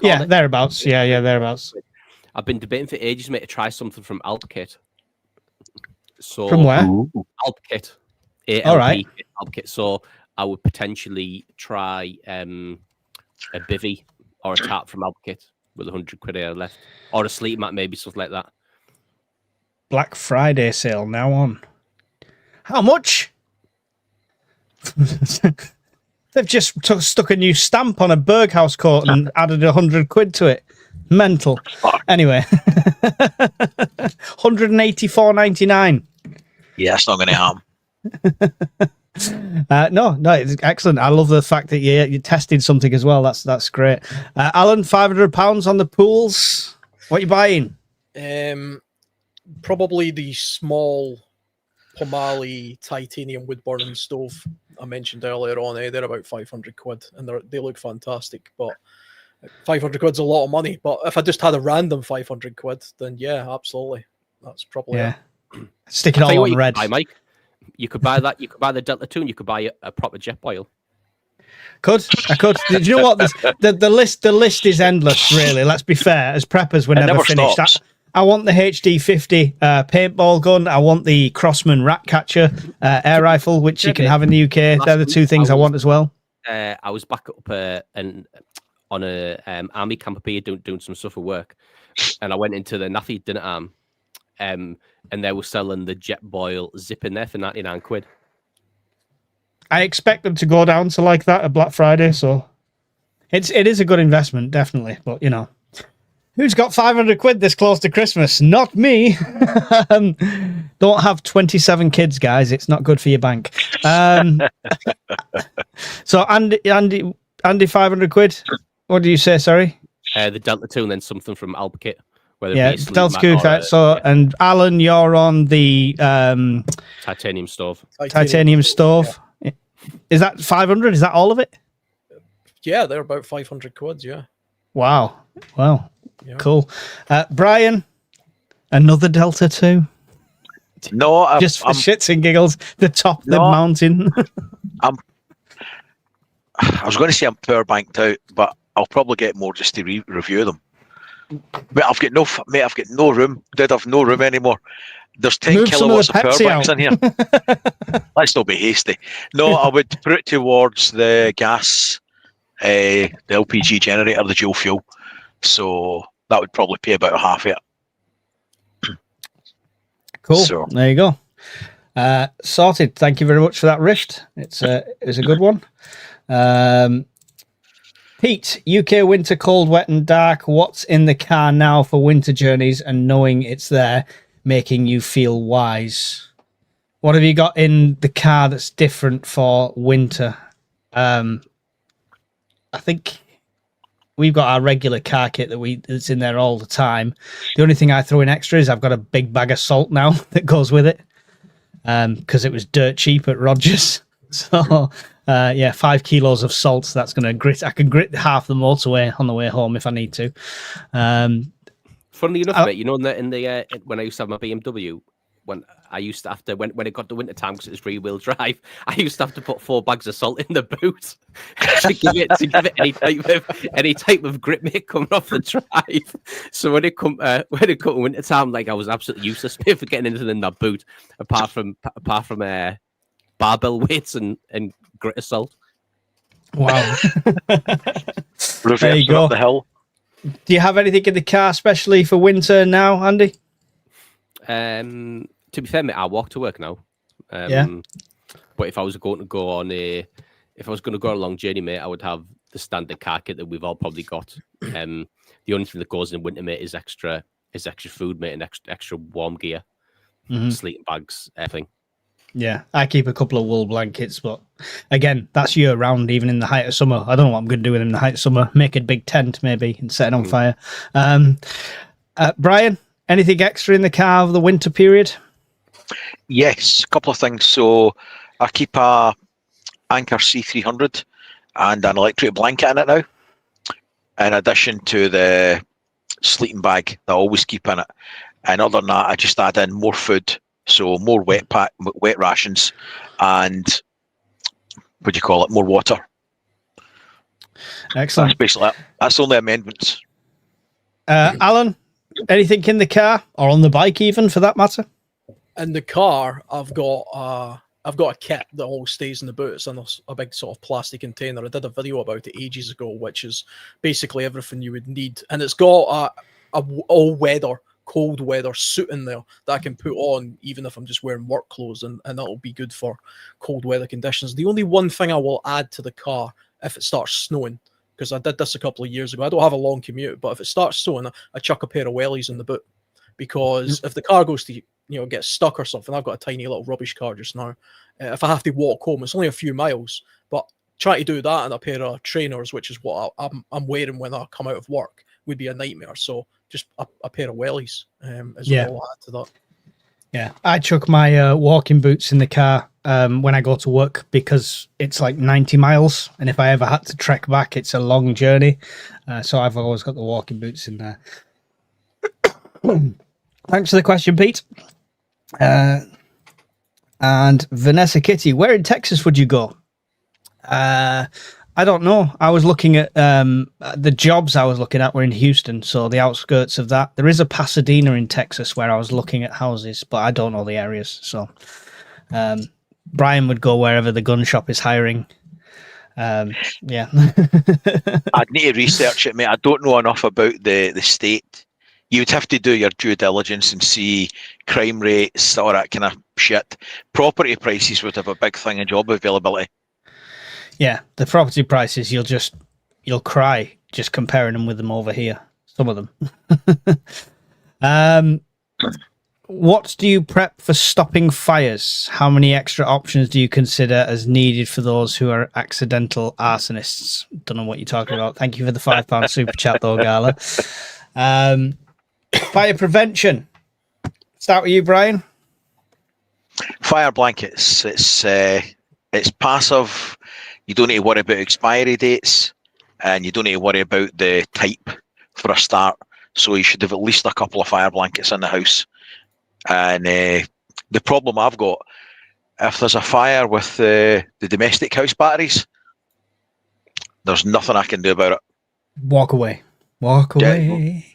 [SPEAKER 2] Yeah, thereabouts. Yeah, thereabouts.
[SPEAKER 3] I've been debating for ages, mate, to try something from AlpKit. So
[SPEAKER 2] From where?
[SPEAKER 3] AlpKit.
[SPEAKER 2] All right.
[SPEAKER 3] AlpKit. So I would potentially try a bivvy or a tarp from AlpKit with 100 quid here left. Or a sleep mat, maybe, something like that.
[SPEAKER 2] Black Friday sale now on. How much? They've just stuck a new stamp on a Berghaus coat and added 100 quid to it. Mental. Anyway, 184.99.
[SPEAKER 4] Yeah, that's not going to happen.
[SPEAKER 2] No, it's excellent. I love the fact that you tested something as well. That's great. Alan, £500 on the pools. What are you buying?
[SPEAKER 5] Probably the small Pomali titanium wood burning stove I mentioned earlier on. They're about 500 quid, and they look fantastic. But 500 quid's a lot of money. But if I just had a random 500 quid, then yeah, absolutely, that's probably it.
[SPEAKER 2] Stick it all on red.
[SPEAKER 3] Buy, Mike. You could buy that. You could buy the Delta 2, and you could buy a proper jet boil.
[SPEAKER 2] I could. Do you know what? The list is endless, really. Let's be fair. As preppers, we're never finished. I want the HD50 paintball gun. I want the Crossman rat catcher air rifle, which you can have in the UK. They're the two things I want as well.
[SPEAKER 3] I was back up on a army camp up here doing some stuff for work, and I went into the Naffy dinner arm, and they were selling the jet boil zip in there for 99 quid.
[SPEAKER 2] I expect them to go down to like that at Black Friday, so it is a good investment, definitely. But you know, who's got 500 quid this close to Christmas? Not me. Don't have 27 kids, guys. It's not good for your bank. So Andy, 500 quid. What do you say? Sorry.
[SPEAKER 3] The Delta 2 and then something from AlpKit.
[SPEAKER 2] Yeah, Delta 2. And Alan, you're on the
[SPEAKER 3] titanium stove.
[SPEAKER 2] Titanium stove. Is that 500? Is that all of it?
[SPEAKER 5] Yeah, they're about 500 quid. Yeah.
[SPEAKER 2] Wow. Yeah. Cool. Brian, another Delta 2.
[SPEAKER 4] No,
[SPEAKER 2] just for shits and giggles, the top of the mountain.
[SPEAKER 4] I was going to say I'm power banked out, but I'll probably get more just to review them. But I've got no room. Did have no room anymore. There's 10 kilowatts of power banks in here. Let's not be hasty. No, I would put it towards the gas, the LPG generator, the dual fuel. So that would probably pay about half it.
[SPEAKER 2] Cool. So, there you go. Sorted. Thank you very much for that Rift. It's a good one. Pete, UK winter, cold, wet and dark. What's in the car now for winter journeys and knowing it's there, making you feel wise? What have you got in the car that's different for winter? I think we've got our regular car kit that's in there all the time. The only thing I throw in extra is I've got a big bag of salt now that goes with it, because it was dirt cheap at Rogers. So 5 kilos of salt. So that's going to I can grit half the motorway on the way home if I need to.
[SPEAKER 3] Funnily enough, mate, you know, in the when I used to have my BMW, when I used to have to when it got to winter time because it was 3-wheel drive, I used to have to put 4 bags of salt in the boot to give it any type of grip, mate, coming off the drive. So when it come to winter time, like I was absolutely useless for getting anything in that boot apart from barbell weights and grit of salt.
[SPEAKER 2] Wow.
[SPEAKER 4] There you go. Up the hill.
[SPEAKER 2] Do you have anything in the car, especially for winter now, Andy?
[SPEAKER 3] To be fair, mate, I walk to work now. But if I was going to go on a long journey, mate, I would have standard car kit that we've all probably got. The only thing that goes in winter, mate, is extra food, mate, and extra warm gear, sleeping bags, everything.
[SPEAKER 2] Yeah, I keep a couple of wool blankets, but again, that's year round, even in the height of summer. I don't know what I'm going to do with them in the height of summer. Make a big tent, maybe, and set it on fire. Brian, anything extra in the car over the winter period?
[SPEAKER 4] Yes, a couple of things. So I keep a Anchor C300 and an electric blanket in it now, in addition to the sleeping bag that I always keep in it. And other than that, I just add in more food, so more wet rations, and more water.
[SPEAKER 2] Excellent.
[SPEAKER 4] That's basically it. That's the only amendments.
[SPEAKER 2] Alan, anything in the car or on the bike, even for that matter?
[SPEAKER 5] In the car, I've got a kit that all stays in the boot. It's in a big sort of plastic container. I did a video about it ages ago, which is basically everything you would need, and it's got a all-weather, cold weather suit in there that I can put on even if I'm just wearing work clothes, and that'll be good for cold weather conditions. The only one thing I will add to the car if it starts snowing, because I did this a couple of years ago. I don't have a long commute, but if it starts snowing, I chuck a pair of wellies in the boot, because if the car goes to get stuck or something, I've got a tiny little rubbish car just now. If I have to walk home, it's only a few miles, but trying to do that in a pair of trainers, which is what I'm wearing when I come out of work, would be a nightmare. So just a pair of wellies is what I'll add to that.
[SPEAKER 2] Yeah, I chuck my walking boots in the car when I go to work, because it's like 90 miles, and if I ever had to trek back, it's a long journey. So I've always got the walking boots in there. Thanks for the question, Pete. And Vanessa Kitty, where in Texas would you go? I don't know. I was looking at the jobs I was looking at were in Houston, so the outskirts of that. There is a Pasadena in Texas where I was looking at houses, but I don't know the areas. So Brian would go wherever the gun shop is hiring. Yeah.
[SPEAKER 4] I'd need to research it, mate. I don't know enough about the state. You'd have to do your due diligence and see crime rates, all that kind of shit. Property prices would have a big thing in job availability.
[SPEAKER 2] Yeah, the property prices, you'll cry just comparing them with them over here. Some of them. What do you prep for stopping fires? How many extra options do you consider as needed for those who are accidental arsonists? Don't know what you're talking about. Thank you for the £5 super chat, though, Gala. Fire prevention. Start with you, Brian.
[SPEAKER 4] Fire blankets. It's passive. You don't need to worry about expiry dates, and you don't need to worry about the type for a start. So you should have at least a couple of fire blankets in the house. And the problem I've got, if there's a fire with the domestic house batteries, there's nothing I can do about it.
[SPEAKER 2] Walk away. Walk away.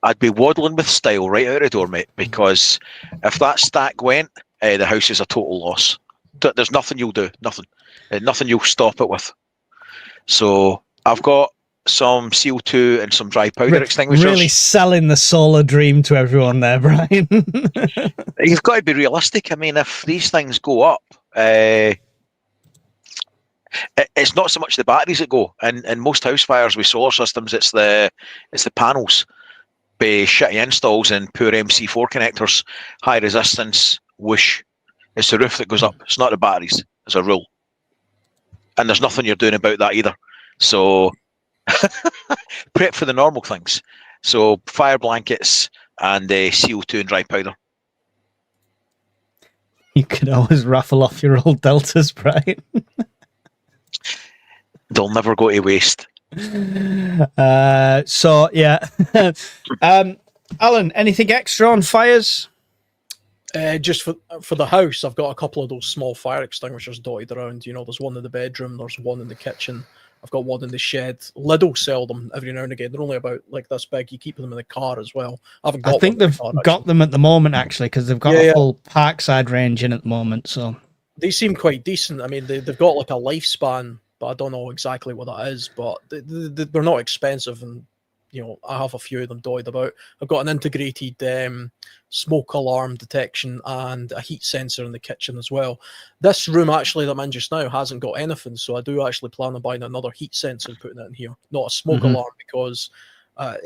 [SPEAKER 4] I'd be waddling with style right out the door, mate, because if that stack went, the house is a total loss. There's nothing you'll do, nothing you'll stop it with. So I've got some CO2 and some dry powder extinguishers.
[SPEAKER 2] Really selling the solar dream to everyone there, Brian.
[SPEAKER 4] You've got to be realistic. I mean, if these things go up, it's not so much the batteries that go. And most house fires with solar systems, it's the panels. Be shitty installs and poor MC4 connectors, high resistance, whoosh. It's the roof that goes up. It's not the batteries, as a rule. And there's nothing you're doing about that either. So prep for the normal things. So fire blankets and CO2 and dry powder.
[SPEAKER 2] You could always raffle off your old Deltas, Brian.
[SPEAKER 4] They'll never go to waste.
[SPEAKER 2] So yeah. Alan, anything extra on fires?
[SPEAKER 5] Just for the house, I've got a couple of those small fire extinguishers dotted around. There's one in the bedroom, there's one in the kitchen, I've got one in the shed. Lidl sell them every now and again. They're only about like this big. You keep them in the car as well. I think
[SPEAKER 2] they've got them at the moment, actually, because they've got a full Parkside range in at the moment. So
[SPEAKER 5] they seem quite decent. I mean, they've got like a lifespan, but I don't know exactly what that is. But they're not expensive, and I have a few of them dotted about. I've got an integrated smoke alarm detection and a heat sensor in the kitchen as well. This room actually that I'm in just now hasn't got anything, so I do actually plan on buying another heat sensor and putting it in here, not a smoke alarm, because I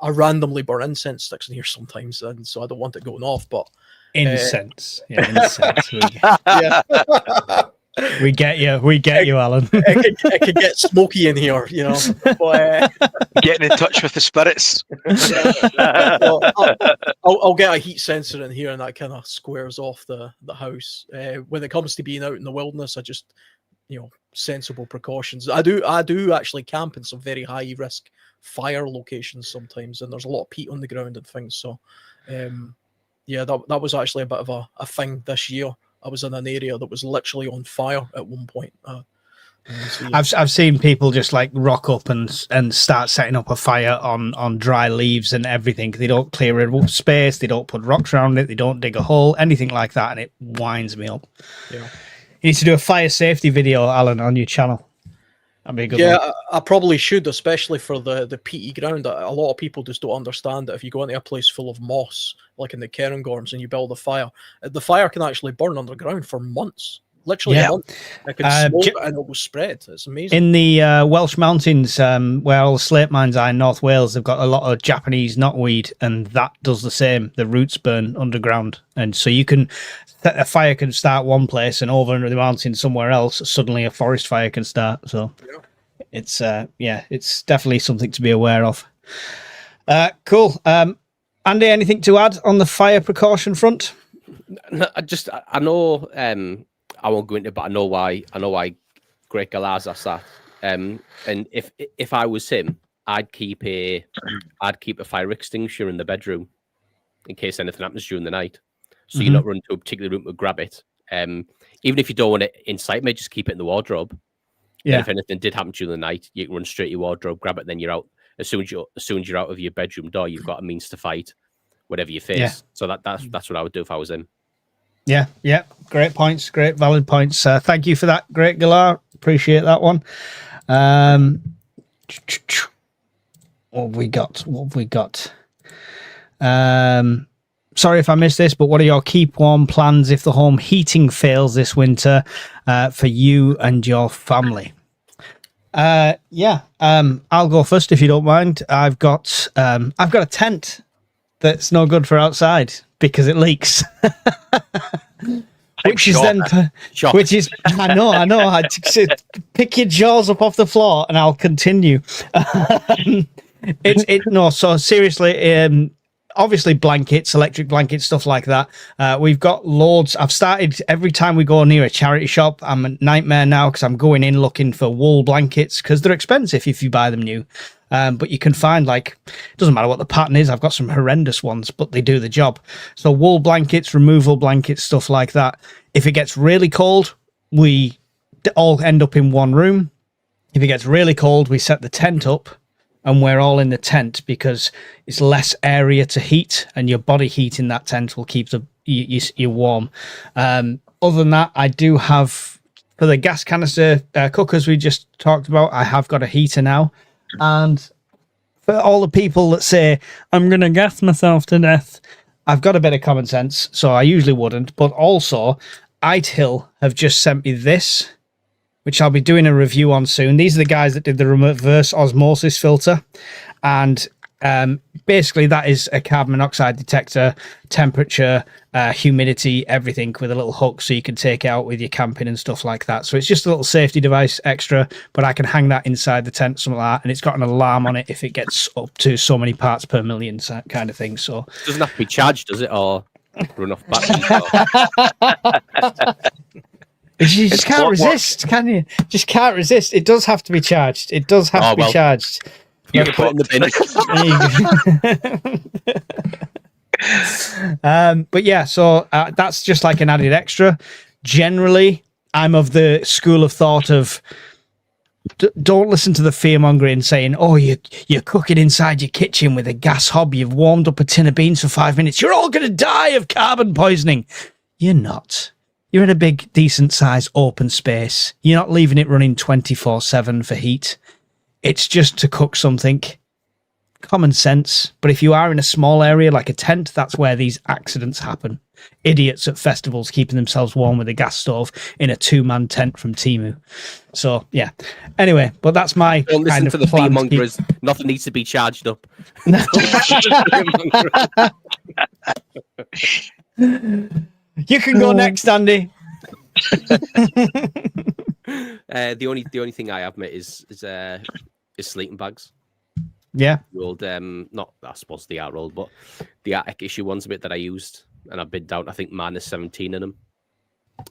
[SPEAKER 5] randomly burn incense sticks in here sometimes, and so I don't want it going off. But
[SPEAKER 2] Incense. Incense.
[SPEAKER 5] yeah.
[SPEAKER 2] We get you, Alan.
[SPEAKER 5] it could get smoky in here, But,
[SPEAKER 4] Getting in touch with the spirits.
[SPEAKER 5] well, I'll get a heat sensor in here, and that kind of squares off the house. When it comes to being out in the wilderness, I just, sensible precautions. I do actually camp in some very high risk fire locations sometimes, and there's a lot of peat on the ground and things. So, that was actually a bit of a thing this year. I was in an area that was literally on fire at one point.
[SPEAKER 2] I've seen people just like rock up and start setting up a fire on dry leaves and everything. They don't clear a space, they don't put rocks around it, they don't dig a hole, anything like that, and it winds me up.
[SPEAKER 5] Yeah.
[SPEAKER 2] You need to do a fire safety video, Alan, on your channel. That'd be a good one.
[SPEAKER 5] I probably should, especially for the peaty ground. A lot of people just don't understand that if you go into a place full of moss, like in the Cairngorms, and you build a fire, the fire can actually burn underground for months. Literally months. It can smoke and it will spread. It's amazing.
[SPEAKER 2] In the Welsh mountains, where all the slate mines are in North Wales, they've got a lot of Japanese knotweed, and that does the same. The roots burn underground. And so a fire can start one place, and over under the mountain somewhere else, suddenly a forest fire can start. So it's definitely something to be aware of. Cool. Andy, anything to add on the fire precaution front?
[SPEAKER 3] No, I know. I won't go into it, but I know why Great Galar's asked that. And if I was him, I'd keep a fire extinguisher in the bedroom in case anything happens during the night. So you're not running to a particular room to grab it. Even if you don't want it inside, maybe just keep it in the wardrobe. Yeah. And if anything did happen during the night, you can run straight to your wardrobe, grab it, then you're out. As soon as you're out of your bedroom door, you've got a means to fight whatever you face. Yeah. So that's what I would do if I was him.
[SPEAKER 2] Yeah. Great points. Great valid points. Thank you for that, Great Galar. Appreciate that one. What have we got? Sorry if I missed this, but what are your keep warm plans if the home heating fails this winter for you and your family? I'll go first if you don't mind. I've got a tent that's no good for outside because it leaks. I know. Pick your jaws up off the floor and I'll continue. So seriously, obviously blankets, electric blankets, stuff like that. We've got loads. I've started every time we go near a charity shop. I'm a nightmare now because I'm going in looking for wool blankets because they're expensive if you buy them new. But you can find it doesn't matter what the pattern is. I've got some horrendous ones, but they do the job. So wool blankets, removal blankets, stuff like that. If it gets really cold, we all end up in one room. If it gets really cold, we set the tent up and we're all in the tent because it's less area to heat and your body heat in that tent will keep you warm. Other than that, I do have, for the gas canister cookers we just talked about, I have got a heater now. And for all the people that say, I'm going to gas myself to death, I've got a bit of common sense, so I usually wouldn't. But also, Hill have just sent me this, which I'll be doing a review on soon. These are the guys that did the reverse osmosis filter. And basically, that is a carbon monoxide detector, temperature, humidity, everything with a little hook so you can take it out with your camping and stuff like that. So it's just a little safety device extra, but I can hang that inside the tent, something like that. And it's got an alarm on it if it gets up to so many parts per million kind of thing. So
[SPEAKER 3] it doesn't have to be charged, does it? Or run off batteries?
[SPEAKER 2] You just can't resist, can you? Just can't resist. It does have to be charged. It does have to be charged.
[SPEAKER 3] You can put it in the
[SPEAKER 2] bin. But yeah, so that's just like an added extra. Generally, I'm of the school of thought of don't listen to the fear-mongering saying, oh, you're cooking inside your kitchen with a gas hob, you've warmed up a tin of beans for 5 minutes, you're all going to die of carbon poisoning. You're not. You're in a big, decent-sized open space. You're not leaving it running 24/7 for heat. It's just to cook something. common sense. But if you are in a small area like a tent, that's where these accidents happen. Idiots at festivals keeping themselves warm with a gas stove in a 2-man tent from Temu. So yeah. Anyway, but that's my
[SPEAKER 3] Don't listen
[SPEAKER 2] kind of
[SPEAKER 3] to the
[SPEAKER 2] plan to keep-
[SPEAKER 3] fearmongers. Nothing needs to be charged up.
[SPEAKER 2] You can go next, Andy.
[SPEAKER 3] The only thing I have, mate, is sleeping bags.
[SPEAKER 2] Yeah.
[SPEAKER 3] The old, not I suppose they are old, but the Arctic issue ones a bit that I used, and I've been down, I think, -17 in them.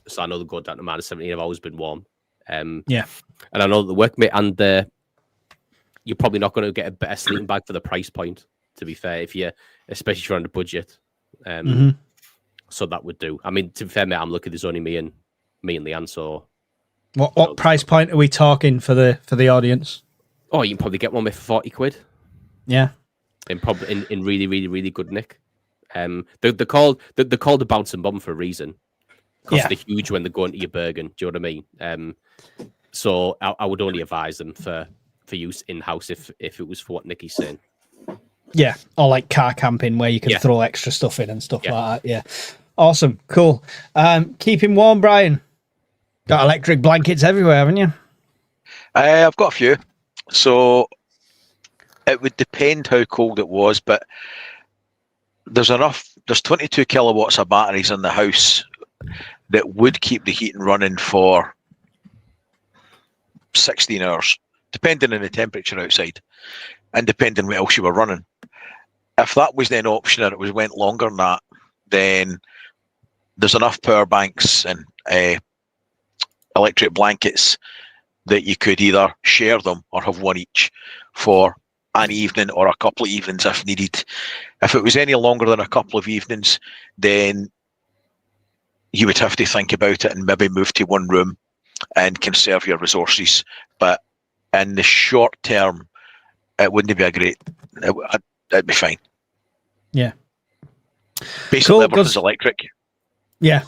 [SPEAKER 3] So I know they go down to -17. I've always been warm.
[SPEAKER 2] Yeah.
[SPEAKER 3] And I know the workmate, and you're probably not going to get a better sleeping bag for the price point. To be fair, especially if you're on a budget. So that would do. I mean, to be fair, mate, I'm lucky there's only me and Leanne. So
[SPEAKER 2] what price point are we talking for the audience?
[SPEAKER 3] Oh, you can probably get one with 40 quid.
[SPEAKER 2] Yeah.
[SPEAKER 3] In probably in really, really, really good nick. They're called the bouncing bomb for a reason. Because they're huge when they go into your Bergen. Do you know what I mean? So I would only advise them for use in house if it was for what Nicky's saying.
[SPEAKER 2] Yeah, or like car camping where you can throw extra stuff in and stuff like that. Yeah, awesome, cool. Keep him warm, Brian. Got electric blankets everywhere, haven't you?
[SPEAKER 4] I've got a few. So it would depend how cold it was, but there's 22 kilowatts of batteries in the house that would keep the heating running for 16 hours, depending on the temperature outside and depending what else you were running. If that was then option and it went longer than that, then there's enough power banks and electric blankets that you could either share them or have one each for an evening or a couple of evenings if needed. If it was any longer than a couple of evenings, then you would have to think about it and maybe move to one room and conserve your resources. But in the short term, it wouldn't be a great. It'd be fine.
[SPEAKER 2] Yeah.
[SPEAKER 4] Basically, everything's electric.
[SPEAKER 2] Yeah.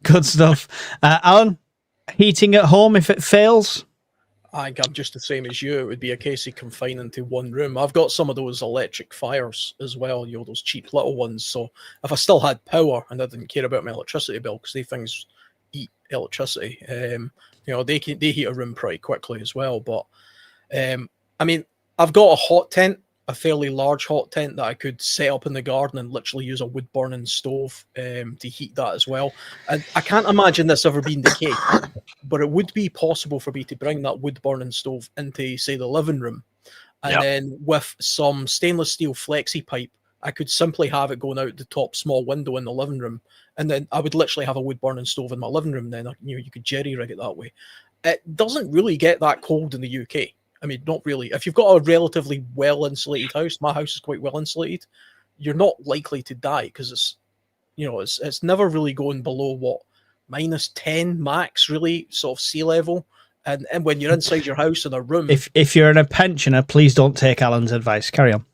[SPEAKER 2] Good stuff. Alan, heating at home if it fails?
[SPEAKER 5] I think I'm just the same as you. It would be a case of confining to one room. I've got some of those electric fires as well, those cheap little ones. So if I still had power and I didn't care about my electricity bill, because these things eat electricity, they heat a room pretty quickly as well. But I mean, I've got a hot tent, a fairly large hot tent that I could set up in the garden and literally use a wood burning stove to heat that as well. And I can't imagine this ever being the case, but it would be possible for me to bring that wood burning stove into, say, the living room. And then with some stainless steel flexi pipe, I could simply have it going out the top small window in the living room. And then I would literally have a wood burning stove in my living room. Then you could jerry rig it that way. It doesn't really get that cold in the UK. I mean, not really. If you've got a relatively well-insulated house, my house is quite well-insulated, you're not likely to die because it's never really going below -10 max, really, sort of sea level. And when you're inside your house in a room...
[SPEAKER 2] If you're in a pensioner, please don't take Alan's advice. Carry on.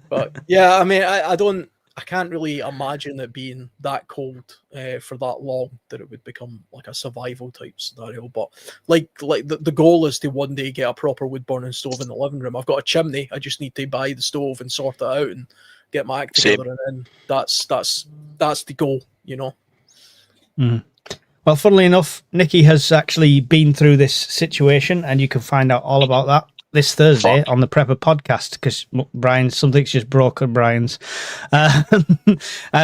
[SPEAKER 5] But yeah, I mean, I can't really imagine it being that cold for that long that it would become like a survival type scenario. But like the goal is to one day get a proper wood burning stove in the living room. I've got a chimney. I just need to buy the stove and sort it out and get my act together. And then that's the goal,
[SPEAKER 2] Mm. Well, funnily enough, Nicky has actually been through this situation, and you can find out all about that this Thursday on the Prepper Podcast, because something's just broken Brian's.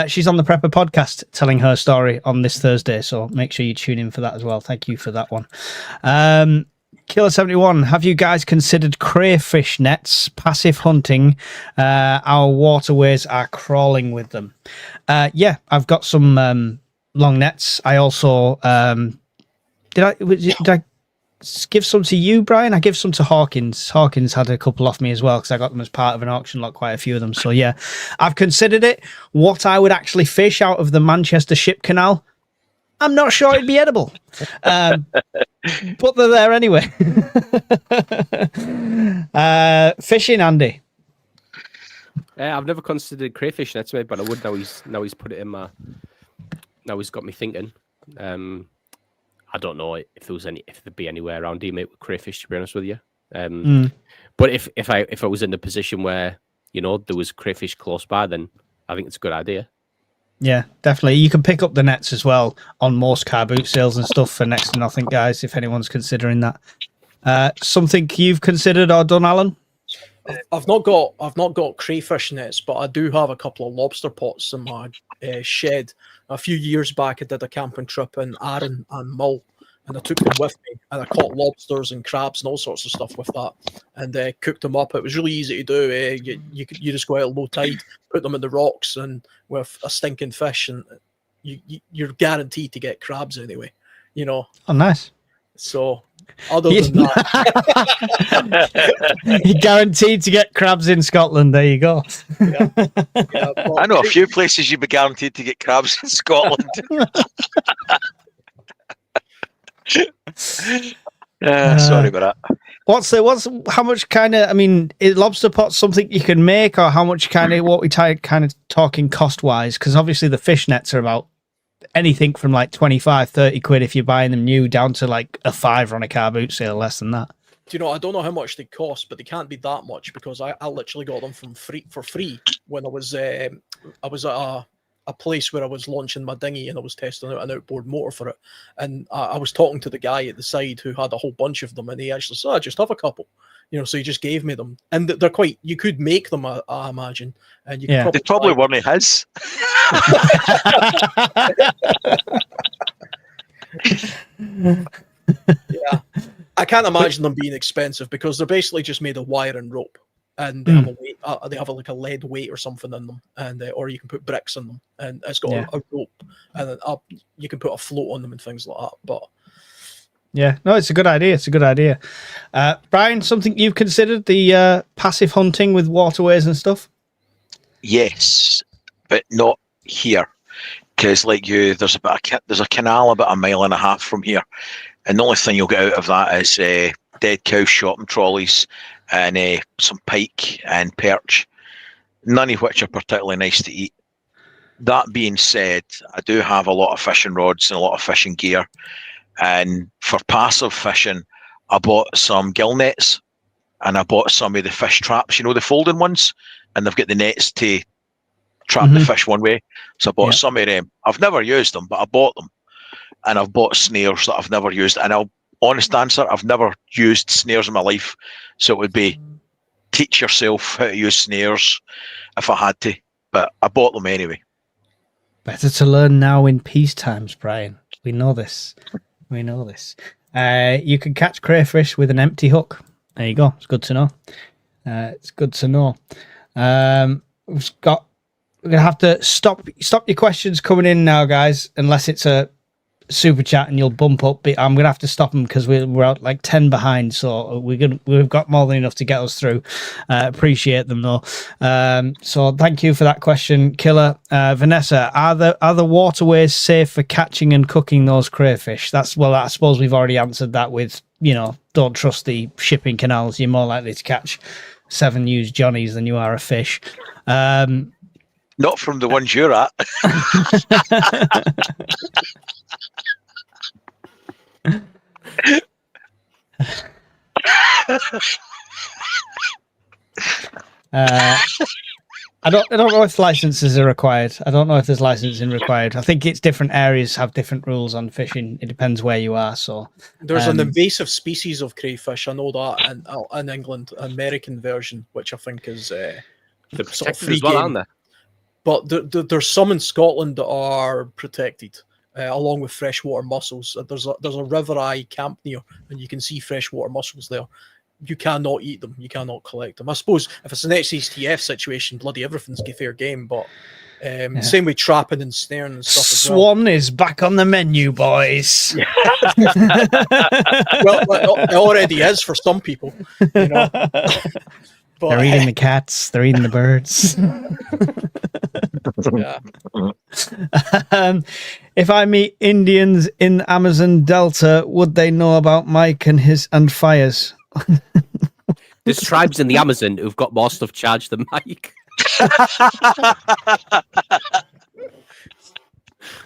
[SPEAKER 2] She's on the Prepper Podcast telling her story on this Thursday, so make sure you tune in for that as well. Thank you for that one. Killer 71, have you guys considered crayfish nets, passive hunting? Our waterways are crawling with them. Yeah, I've got some long nets. I also did I give some to you, Brian? I give some to Hawkins. Hawkins had a couple off me as well because I got them as part of an auction lot, quite a few of them. So yeah, I've considered it. What I would actually fish out of the Manchester Ship Canal, I'm not sure it'd be edible. But they're there anyway. Fishing, Andy.
[SPEAKER 3] I've never considered crayfish nets, mate, but I would now he's put it in my. Now he's got me thinking. I don't know if there'd be anywhere around here, mate, with crayfish, to be honest with you. But if I was in a position where there was crayfish close by, then I think it's a good idea.
[SPEAKER 2] Yeah, definitely. You can pick up the nets as well on most car boot sales and stuff for next to nothing, guys, if anyone's considering that. Something you've considered or done, Alan?
[SPEAKER 5] I've not got crayfish nets, but I do have a couple of lobster pots in my shed. A few years back, I did a camping trip in Arran and Mull, and I took them with me, and I caught lobsters and crabs and all sorts of stuff with that, and cooked them up. It was really easy to do. You just go out at low tide, put them in the rocks, and with a stinking fish, and you're guaranteed to get crabs anyway.
[SPEAKER 2] Oh, nice.
[SPEAKER 5] So, other than that,
[SPEAKER 2] you're guaranteed to get crabs in Scotland. There you go.
[SPEAKER 5] Yeah,
[SPEAKER 4] I know a few places you'd be guaranteed to get crabs in Scotland. Sorry about that.
[SPEAKER 2] How much kind of, is lobster pot something you can make, or how much what we kind of talking cost wise? Because obviously the fish nets are about anything from like 25-30 quid if you're buying them new, down to like a £5 on a car boot sale, less than that.
[SPEAKER 5] I don't know how much they cost, but they can't be that much, because I literally got them for free when I was at a place where I was launching my dinghy, and I was testing out an outboard motor for it. And I was talking to the guy at the side who had a whole bunch of them, and he actually said, just have a couple. So he just gave me them. And they're quite, you could make them, I imagine. And you could
[SPEAKER 4] they probably weren't his.
[SPEAKER 5] Yeah. I can't imagine them being expensive, because they're basically just made of wire and rope. And they have a weight, they have like a lead weight or something in them, and or you can put bricks in them, and it's got a rope, and then you can put a float on them and things like that. But
[SPEAKER 2] yeah, no, it's a good idea. It's a good idea. Brian, something you've considered, the passive hunting with waterways and stuff?
[SPEAKER 4] Yes, but not here, because like you, there's a canal about 1.5 miles from here, and the only thing you'll get out of that is dead cow shopping trolleys and some pike and perch, none of which are particularly nice to eat. That being said, I do have a lot of fishing rods and a lot of fishing gear, and for passive fishing, I bought some gill nets, and I bought some of the fish traps, the folding ones, and they've got the nets to trap the fish one way. So I bought some of them. I've never used them, but I bought them, and I've bought snares that I've never used. And honest answer, I've never used snares in my life, so it would be teach yourself how to use snares if I had to, but I bought them anyway.
[SPEAKER 2] Better to learn now in peace times, Brian. We know this. You can catch crayfish with an empty hook. There you go. It's good to know. We're gonna have to stop your questions coming in now, guys, unless it's a super chat and you'll bump up. I'm gonna have to stop them because we're out like 10 behind, so we've got more than enough to get us through. Appreciate them though. So thank you for that question, Killer. Vanessa, are the waterways safe for catching and cooking those crayfish? I suppose we've already answered that with don't trust the shipping canals. You're more likely to catch 7 used Johnnies than you are a fish.
[SPEAKER 4] Not from the ones you're at.
[SPEAKER 2] I don't know if licenses are required. I don't know if there's licensing required. I think it's different areas have different rules on fishing. It depends where you are. So
[SPEAKER 5] there's an invasive species of crayfish. I know that in England, American version, which I think is
[SPEAKER 3] they're
[SPEAKER 5] sort of
[SPEAKER 3] protected as well,
[SPEAKER 5] game.
[SPEAKER 3] aren't they?
[SPEAKER 5] But there's some in Scotland that are protected, along with freshwater mussels. There's a river I camp near, and you can see freshwater mussels there. You cannot eat them. You cannot collect them. I suppose if it's an SHTF situation, bloody everything's fair game. But same with trapping and snaring and stuff as well.
[SPEAKER 2] Swan is back on the menu, boys.
[SPEAKER 5] Well, it already is for some people, But,
[SPEAKER 2] they're eating the cats. They're eating the birds.
[SPEAKER 5] Yeah.
[SPEAKER 2] If I meet Indians in the Amazon Delta, would they know about Mike and fires?
[SPEAKER 3] There's tribes in the Amazon who've got more stuff charged than Mike.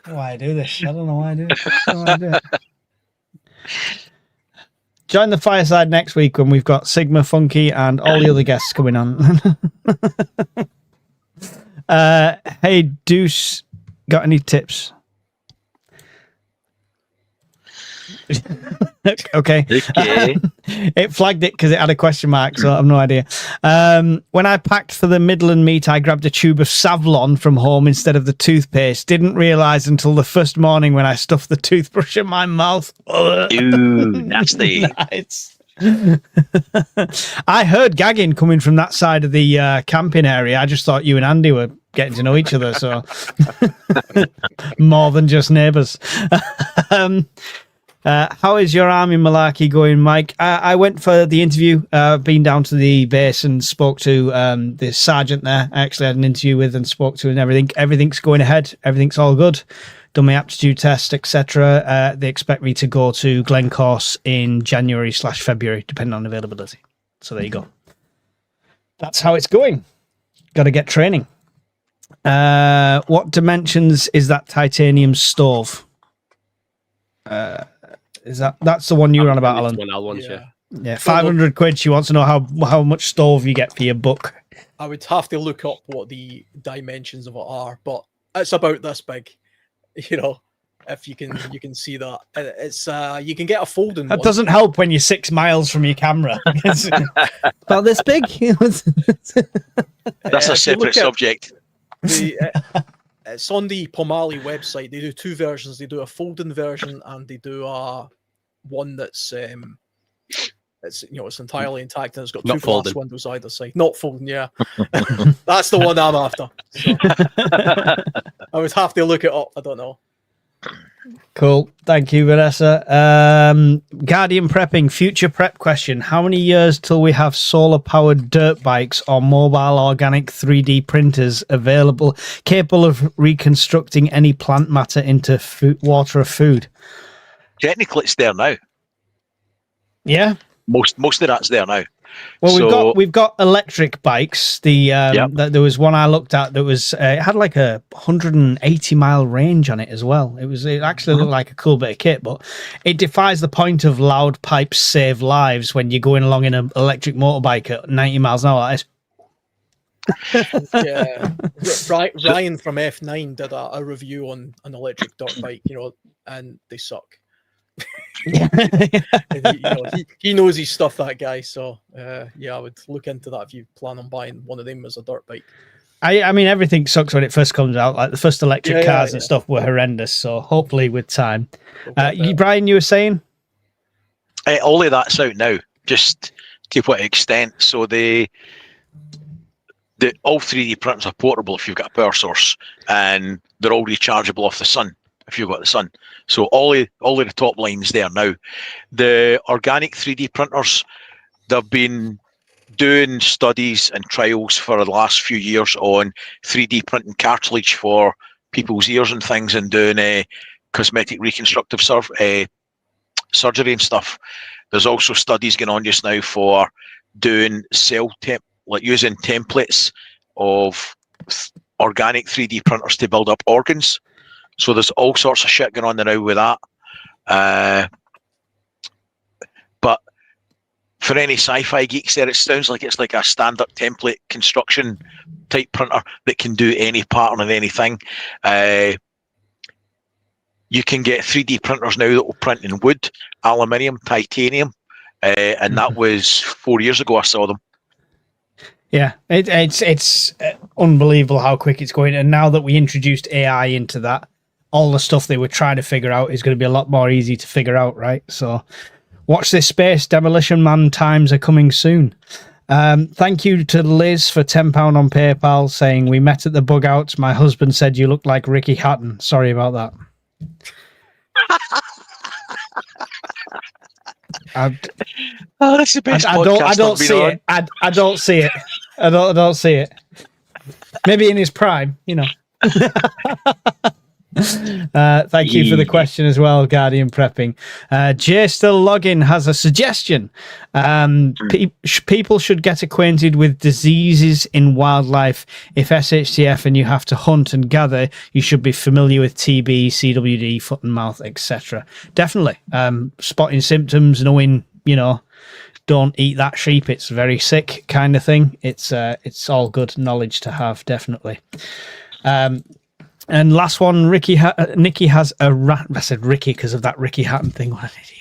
[SPEAKER 2] Why I do this? I don't know why I do it. Join the Fireside next week when we've got Sigma, Funky, and all the other guests coming on. Hey, Deuce, got any tips? Okay. It flagged it because it had a question mark, so I have no idea. When I packed for the Midland meet, I grabbed a tube of Savlon from home instead of the toothpaste. Didn't realise until the first morning when I stuffed the toothbrush in my mouth.
[SPEAKER 4] Ooh, nasty.
[SPEAKER 2] Nice. I heard gagging coming from that side of the camping area. I just thought you and Andy were getting to know each other, so more than just neighbours. How is your army malarkey going, Mike? I went for the interview, been down to the base and spoke to the sergeant there. I actually had an interview with and spoke to and everything. Everything's going ahead. Everything's all good. Done my aptitude test, etc. They expect me to go to Glencourse in January/February, depending on availability. So there you go. That's how it's going. Got to get training. What dimensions is that titanium stove? That's the one you were on about, Alan? Yeah, 500 quid. She wants to know how much stove you get for your book.
[SPEAKER 5] I would have to look up what the dimensions of it are, but it's about this big. You know, if you can see that, it's you can get a folding.
[SPEAKER 2] That doesn't help when you're 6 miles from your camera. About this big.
[SPEAKER 4] That's a separate subject.
[SPEAKER 5] It's on the Pomali website. They do 2 versions. They do a folding version and they do one that's it's entirely intact and it's got 2 glass windows either side. Not folding, yeah. That's the one I'm after. So, I would have to look it up. I don't know.
[SPEAKER 2] Cool. Thank you, Vanessa. Guardian prepping, future prep question. How many years till we have solar-powered dirt bikes or mobile organic 3D printers available, capable of reconstructing any plant matter into water or food?
[SPEAKER 4] Technically, it's there now.
[SPEAKER 2] Yeah?
[SPEAKER 4] Most of that's there now.
[SPEAKER 2] Well, we've got electric bikes. There was one I looked at that was it had like a 180-mile range on it as well. It actually looked like a cool bit of kit, but it defies the point of loud pipes save lives when you're going along in an electric motorbike at 90 miles an hour.
[SPEAKER 5] Yeah, Ryan from F9 did a review on an electric dirt bike, and they suck. He knows his stuff, that guy. So I would look into that if you plan on buying one of them as a dirt bike.
[SPEAKER 2] I mean, everything sucks when it first comes out. Like the first electric cars and stuff were horrendous. So hopefully with time. Brian, you were saying?
[SPEAKER 4] All of that's out now. Just to what extent? So all 3D printers are portable if you've got a power source, and they're all rechargeable off the sun if you've got the sun. So all of the top lines there now. The organic 3D printers, they've been doing studies and trials for the last few years on 3D printing cartilage for people's ears and things, and doing cosmetic reconstructive surgery and stuff. There's also studies going on just now for doing using templates of organic 3D printers to build up organs. So there's all sorts of shit going on now with that. But for any sci-fi geeks there, it sounds like it's like a standard template construction type printer that can do any pattern of anything. You can get 3D printers now that will print in wood, aluminium, titanium, and that was 4 years ago I saw them.
[SPEAKER 2] Yeah, it's unbelievable how quick it's going. And now that we introduced AI into that, all the stuff they were trying to figure out is going to be a lot more easy to figure out, right? So watch this space. Demolition Man times are coming soon. Thank you to Liz for £10 on PayPal saying, we met at the bug outs. My husband said you look like Ricky Hatton. Sorry about that.
[SPEAKER 4] That's the best podcast
[SPEAKER 2] I don't see it. I don't see it. I don't see it. Maybe in his prime, Thank you for the question as well, Guardian Prepping. Jay Still Logging has a suggestion. People should get acquainted with diseases in wildlife. If SHTF and you have to hunt and gather, you should be familiar with TB, CWD, foot and mouth, etc. Definitely. Spotting symptoms, knowing don't eat that sheep. It's very sick kind of thing. It's all good knowledge to have, definitely. And last one, Nikki has a I said Ricky because of that Ricky Hatton thing. What an idiot.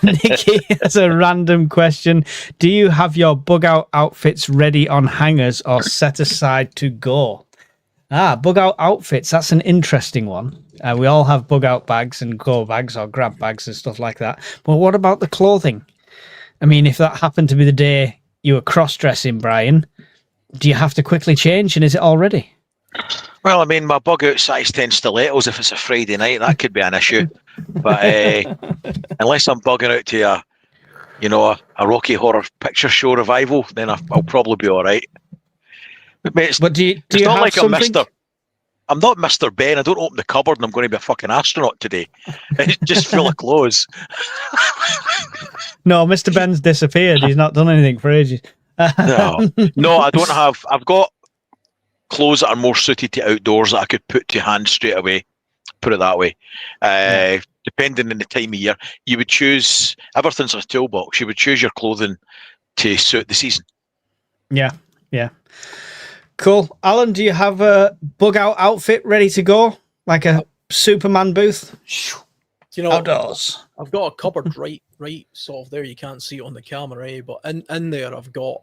[SPEAKER 2] Nikki has a random question. Do you have your bug out outfits ready on hangers or set aside to go? Bug out outfits. That's an interesting one. We all have bug out bags and go bags or grab bags and stuff like that. But what about the clothing? I mean, if that happened to be the day you were cross-dressing, Brian, do you have to quickly change and is it all ready?
[SPEAKER 4] Well, I mean, my bug out size 10 stilettos, if it's a Friday night, that could be an issue. But unless I'm bugging out to a Rocky Horror Picture Show revival, then I'll probably be all right.
[SPEAKER 2] But do you
[SPEAKER 4] not
[SPEAKER 2] have
[SPEAKER 4] like
[SPEAKER 2] something?
[SPEAKER 4] I'm not Mr. Ben. I don't open the cupboard and I'm going to be a fucking astronaut today. It's just full of clothes.
[SPEAKER 2] No, Mr. Ben's disappeared. He's not done anything for ages.
[SPEAKER 4] No, I don't have. I've got clothes that are more suited to outdoors that I could put to hand straight away. Put it that way. Depending on the time of year, you would choose, everything's in a toolbox. You would choose your clothing to suit the season.
[SPEAKER 2] Yeah. Cool. Alan, do you have a bug out outfit ready to go? Like a Superman booth? Outdoors.
[SPEAKER 5] I've got a cupboard right sort of there. You can't see it on the camera, but in there I've got,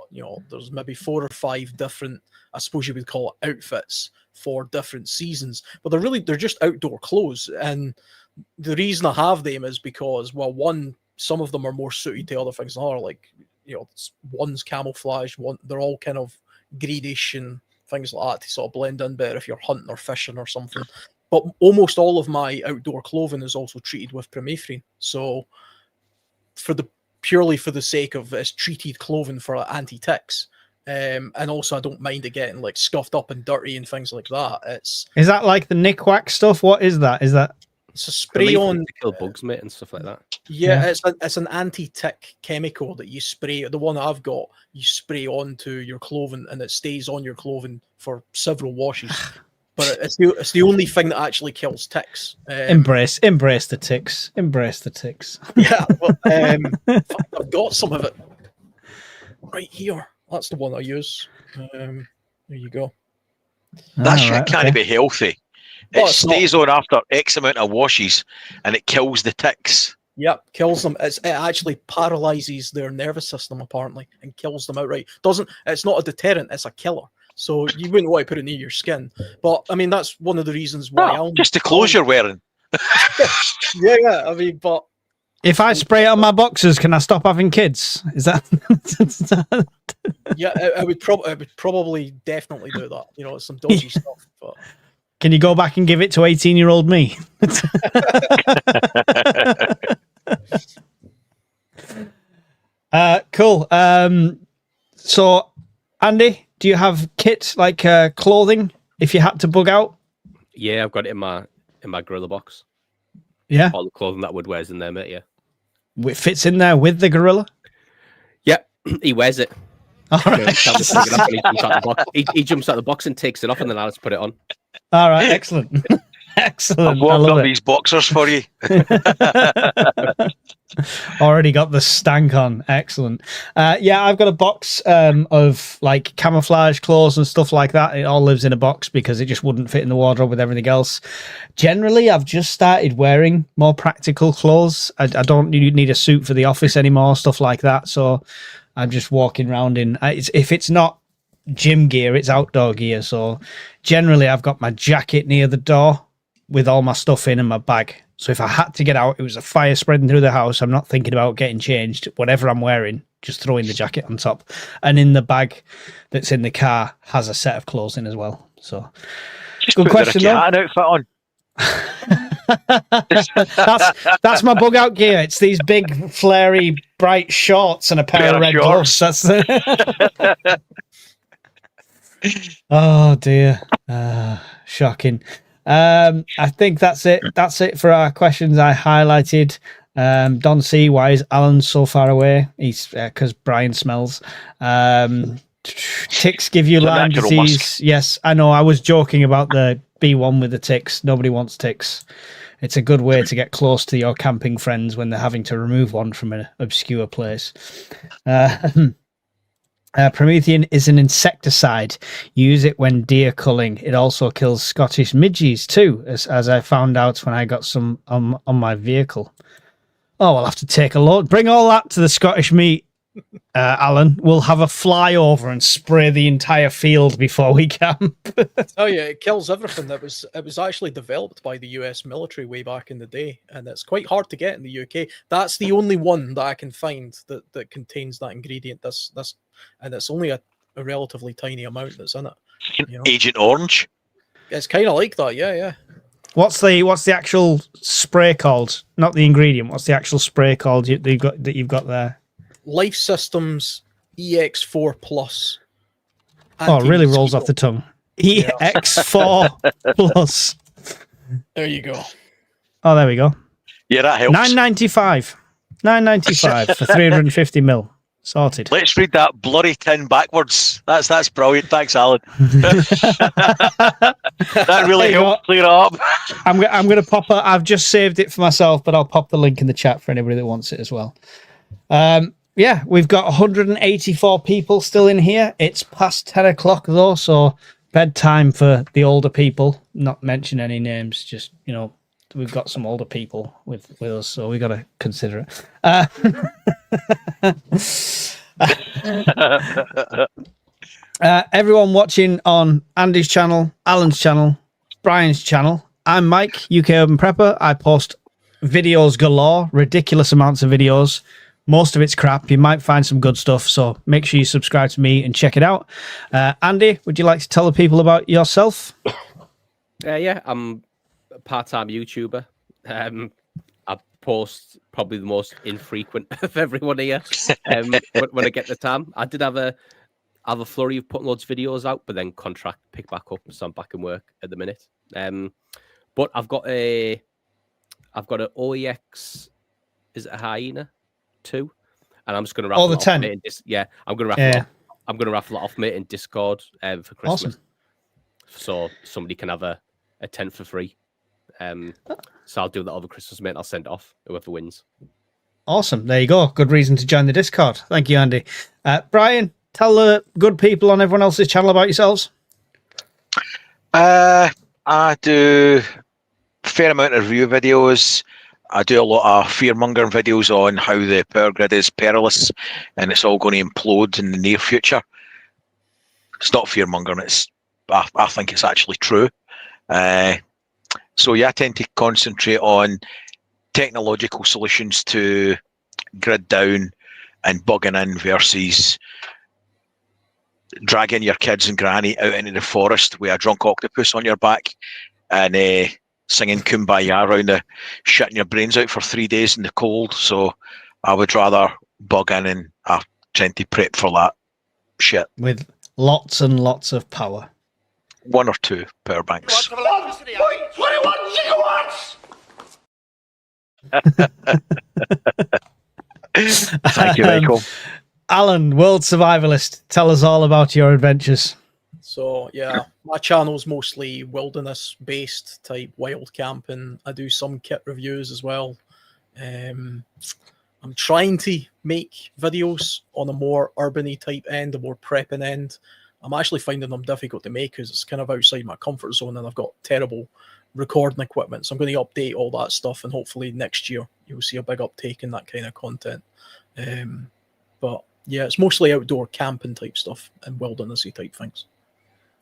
[SPEAKER 5] there's maybe 4 or 5 different, I suppose you would call it, outfits for different seasons. But they're just outdoor clothes. And the reason I have them is because, well, one, some of them are more suited to other things than others. Like, one's camouflage, they're all kind of greenish and things like that to sort of blend in better if you're hunting or fishing or something. But almost all of my outdoor clothing is also treated with permethrin. So purely for the sake of it's treated clothing for anti-ticks. And also I don't mind it getting like scuffed up and dirty and things like that.
[SPEAKER 2] Is that like the Nick Wax stuff? What is that?
[SPEAKER 5] It's a spray on
[SPEAKER 3] to kill bugs, mate, and stuff like that.
[SPEAKER 5] Yeah. It's an anti-tick chemical that you spray. The one that I've got, you spray onto your clothing, and it stays on your clothing for several washes. But it's the only thing that actually kills ticks.
[SPEAKER 2] Embrace the ticks. Embrace the ticks.
[SPEAKER 5] Yeah, well, I've got some of it right here. That's the one I use. There you go.
[SPEAKER 4] That shit can't be healthy.
[SPEAKER 5] Well,
[SPEAKER 4] it stays on after X amount of washes, and it kills the ticks.
[SPEAKER 5] Yep, kills them. It actually paralyzes their nervous system, apparently, and kills them outright. It's not a deterrent, it's a killer. So you wouldn't want to put it near your skin. But, I mean, that's one of the reasons why
[SPEAKER 4] just the clothes you're wearing.
[SPEAKER 5] Yeah, I mean, but...
[SPEAKER 2] If I spray it on my boxers, can I stop having kids? Is that...
[SPEAKER 5] Yeah, I would probably definitely do that. It's some dodgy stuff, but...
[SPEAKER 2] Can you go back and give it to 18-year-old me? Cool. So, Andy, do you have kit like clothing if you had to bug out?
[SPEAKER 3] Yeah, I've got it in my gorilla box.
[SPEAKER 2] Yeah,
[SPEAKER 3] all the clothing that Wood wears in there, mate. Yeah,
[SPEAKER 2] it fits in there with the gorilla.
[SPEAKER 3] Yeah, he wears it.
[SPEAKER 2] All right.
[SPEAKER 3] He jumps out of the box and takes it off, and then I just put it on.
[SPEAKER 2] All right, excellent. Excellent.
[SPEAKER 4] I've warmed up these boxers for you.
[SPEAKER 2] Already got the stank on. Excellent. Yeah, I've got a box of like camouflage clothes and stuff like that. It all lives in a box because it just wouldn't fit in the wardrobe with everything else. Generally, I've just started wearing more practical clothes. I don't need a suit for the office anymore, stuff like that. So I'm just walking around in, if it's not gym gear, it's outdoor gear. So generally I've got my jacket near the door with all my stuff in and my bag. So if I had to get out, it was a fire spreading through the house, I'm not thinking about getting changed. Whatever I'm wearing, just throwing the jacket on top. And in the bag that's in the car has a set of clothes in as well. So
[SPEAKER 4] just
[SPEAKER 2] good question though.
[SPEAKER 4] Outfit on.
[SPEAKER 2] that's my bug out gear. It's these big flary bright shorts and a pair of red gloves. That's the... Oh dear. Shocking. I think that's it for our questions I highlighted. Don C, why is Alan so far away? He's because Brian smells. Ticks give you Lyme disease. Yes, I know. I was joking about the B1 with the ticks. Nobody wants ticks. It's a good way to get close to your camping friends when they're having to remove one from an obscure place. Promethean is an insecticide. Use it when deer culling. It also kills Scottish midges too, as I found out when I got some on my vehicle. Oh, I'll have to take a load. Bring all that to the Scottish meet, Alan. We'll have a flyover and spray the entire field before we camp.
[SPEAKER 5] Oh yeah, it kills everything. It was actually developed by the US military way back in the day, and it's quite hard to get in the UK. That's the only one that I can find that contains that ingredient. This and it's only a relatively tiny amount that's in it. You know?
[SPEAKER 4] Agent Orange.
[SPEAKER 5] It's kind of like that, yeah.
[SPEAKER 2] What's the actual spray called? Not the ingredient. What's the actual spray called that you've got there?
[SPEAKER 5] Life Systems EX4 Plus.
[SPEAKER 2] Oh, it really rolls off the tongue. EX4 Plus.
[SPEAKER 5] There you go.
[SPEAKER 2] Oh, there we go.
[SPEAKER 4] Yeah, that helps.
[SPEAKER 2] $9.95 for 350 mil. Sorted.
[SPEAKER 4] Let's read that blurry tin backwards. That's brilliant. Thanks, Alan. That really helped clear it up.
[SPEAKER 2] I'm going to pop it. I've just saved it for myself, but I'll pop the link in the chat for anybody that wants it as well. Yeah, we've got 184 people still in here. It's past 10 o'clock though, so bedtime for the older people. Not mention any names, just, we've got some older people with us, so we got to consider it. Everyone watching on Andy's channel, Alan's channel, Brian's channel. I'm Mike, UK Urban Prepper. I post videos galore, ridiculous amounts of videos. Most of it's crap. You might find some good stuff, so make sure you subscribe to me and check it out. Andy, would you like to tell the people about yourself?
[SPEAKER 3] Yeah, I'm a part-time YouTuber. I post probably the most infrequent of everyone here when I get the time. I did have a flurry of putting loads of videos out, but then contract picked back up, so I'm back in work at the minute. But I've got an OEX, is it a Hyena 2? And I'm just going to raffle
[SPEAKER 2] the 10.
[SPEAKER 3] I'm going to raffle. I'm going to raffle it off, mate, in Discord for Christmas.
[SPEAKER 2] Awesome.
[SPEAKER 3] So somebody can have a 10 for free. So I'll do that over Christmas, mate. I'll send it off whoever wins.
[SPEAKER 2] Awesome. There you go. Good reason to join the Discord. Thank you, Andy. Brian, tell the good people on everyone else's channel about yourselves.
[SPEAKER 4] I do a fair amount of review videos. I do a lot of fear-mongering videos on how the power grid is perilous and it's all going to implode in the near future. It's not fear-mongering. I think it's actually true. So yeah, I tend to concentrate on technological solutions to grid down and bugging in versus dragging your kids and granny out into the forest with a drunk octopus on your back and singing Kumbaya around the shitting your brains out for 3 days in the cold. So I would rather bug in, and I tend to prep for that shit.
[SPEAKER 2] With lots and lots of power.
[SPEAKER 4] 1 or 2 power banks.
[SPEAKER 7] 21 gigawatts!
[SPEAKER 4] Thank you, Michael.
[SPEAKER 2] Alan, World Survivalist, tell us all about your adventures.
[SPEAKER 5] So yeah, my channel's mostly wilderness-based type wild camping. I do some kit reviews as well. I'm trying to make videos on a more urban-y type end, a more prepping end. I'm actually finding them difficult to make because it's kind of outside my comfort zone and I've got terrible recording equipment. So I'm going to update all that stuff and hopefully next year you'll see a big uptake in that kind of content. But yeah, it's mostly outdoor camping type stuff and wildernessy type things.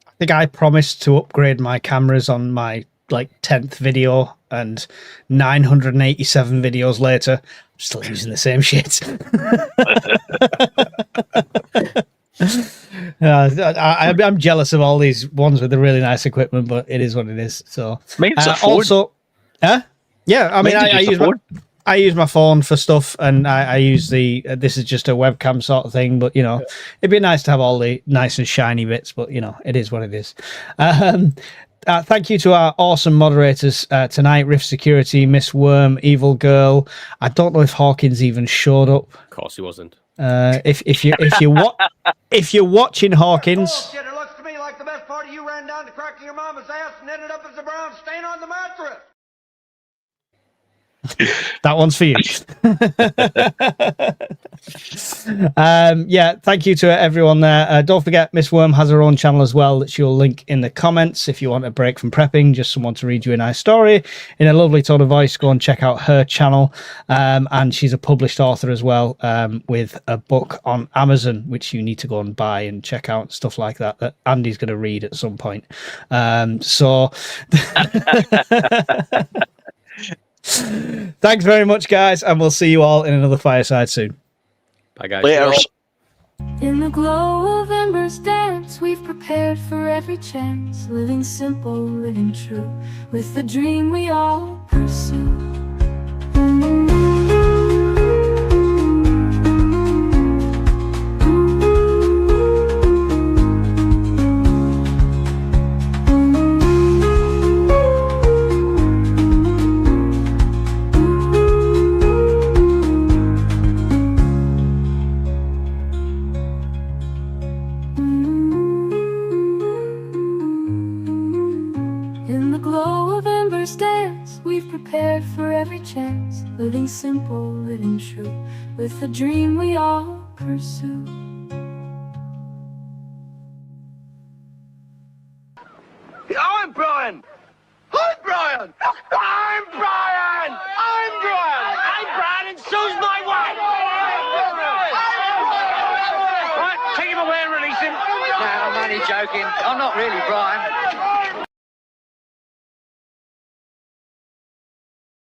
[SPEAKER 2] I think I promised to upgrade my cameras on my 10th video, and 987 videos later, I'm still using the same shit. I'm jealous of all these ones with the really nice equipment, but it is what it is. So
[SPEAKER 4] Mine's a phone.
[SPEAKER 2] Also, yeah, I mean, I use my phone for stuff, and I use this is just a webcam sort of thing, but it'd be nice to have all the nice and shiny bits, but it is what it is. Thank you to our awesome moderators tonight: Rift Security, Miss Worm, Evil Girl. I don't know if Hawkins even showed up.
[SPEAKER 3] Of course he wasn't.
[SPEAKER 2] If you're watching Hawkins,
[SPEAKER 7] Bullshit, it looks to me like the best part of you ran down to cracking your mama's ass and ended up as a brown stain on the mattress.
[SPEAKER 2] That one's for you. Yeah, thank you to everyone there. Don't forget, Miss Worm has her own channel as well that she'll link in the comments. If you want a break from prepping, just someone to read you a nice story in a lovely tone of voice, go and check out her channel. And she's a published author as well, with a book on Amazon, which you need to go and buy and check out, stuff like that Andy's going to read at some point. So thanks very much, guys, and we'll see you all in another Fireside soon.
[SPEAKER 3] Bye, guys.
[SPEAKER 4] Later.
[SPEAKER 8] In the glow of embers dance, we've prepared for every chance, living simple, living true, with the dream we all pursue. Prepared for every chance, living simple, living true, with the dream we all pursue.
[SPEAKER 7] I'm Brian! I'm Brian! I'm Brian! I'm Brian! I'm Brian and so's my wife! Right, take him away and release him.
[SPEAKER 9] No, I'm only joking. I'm not really Brian.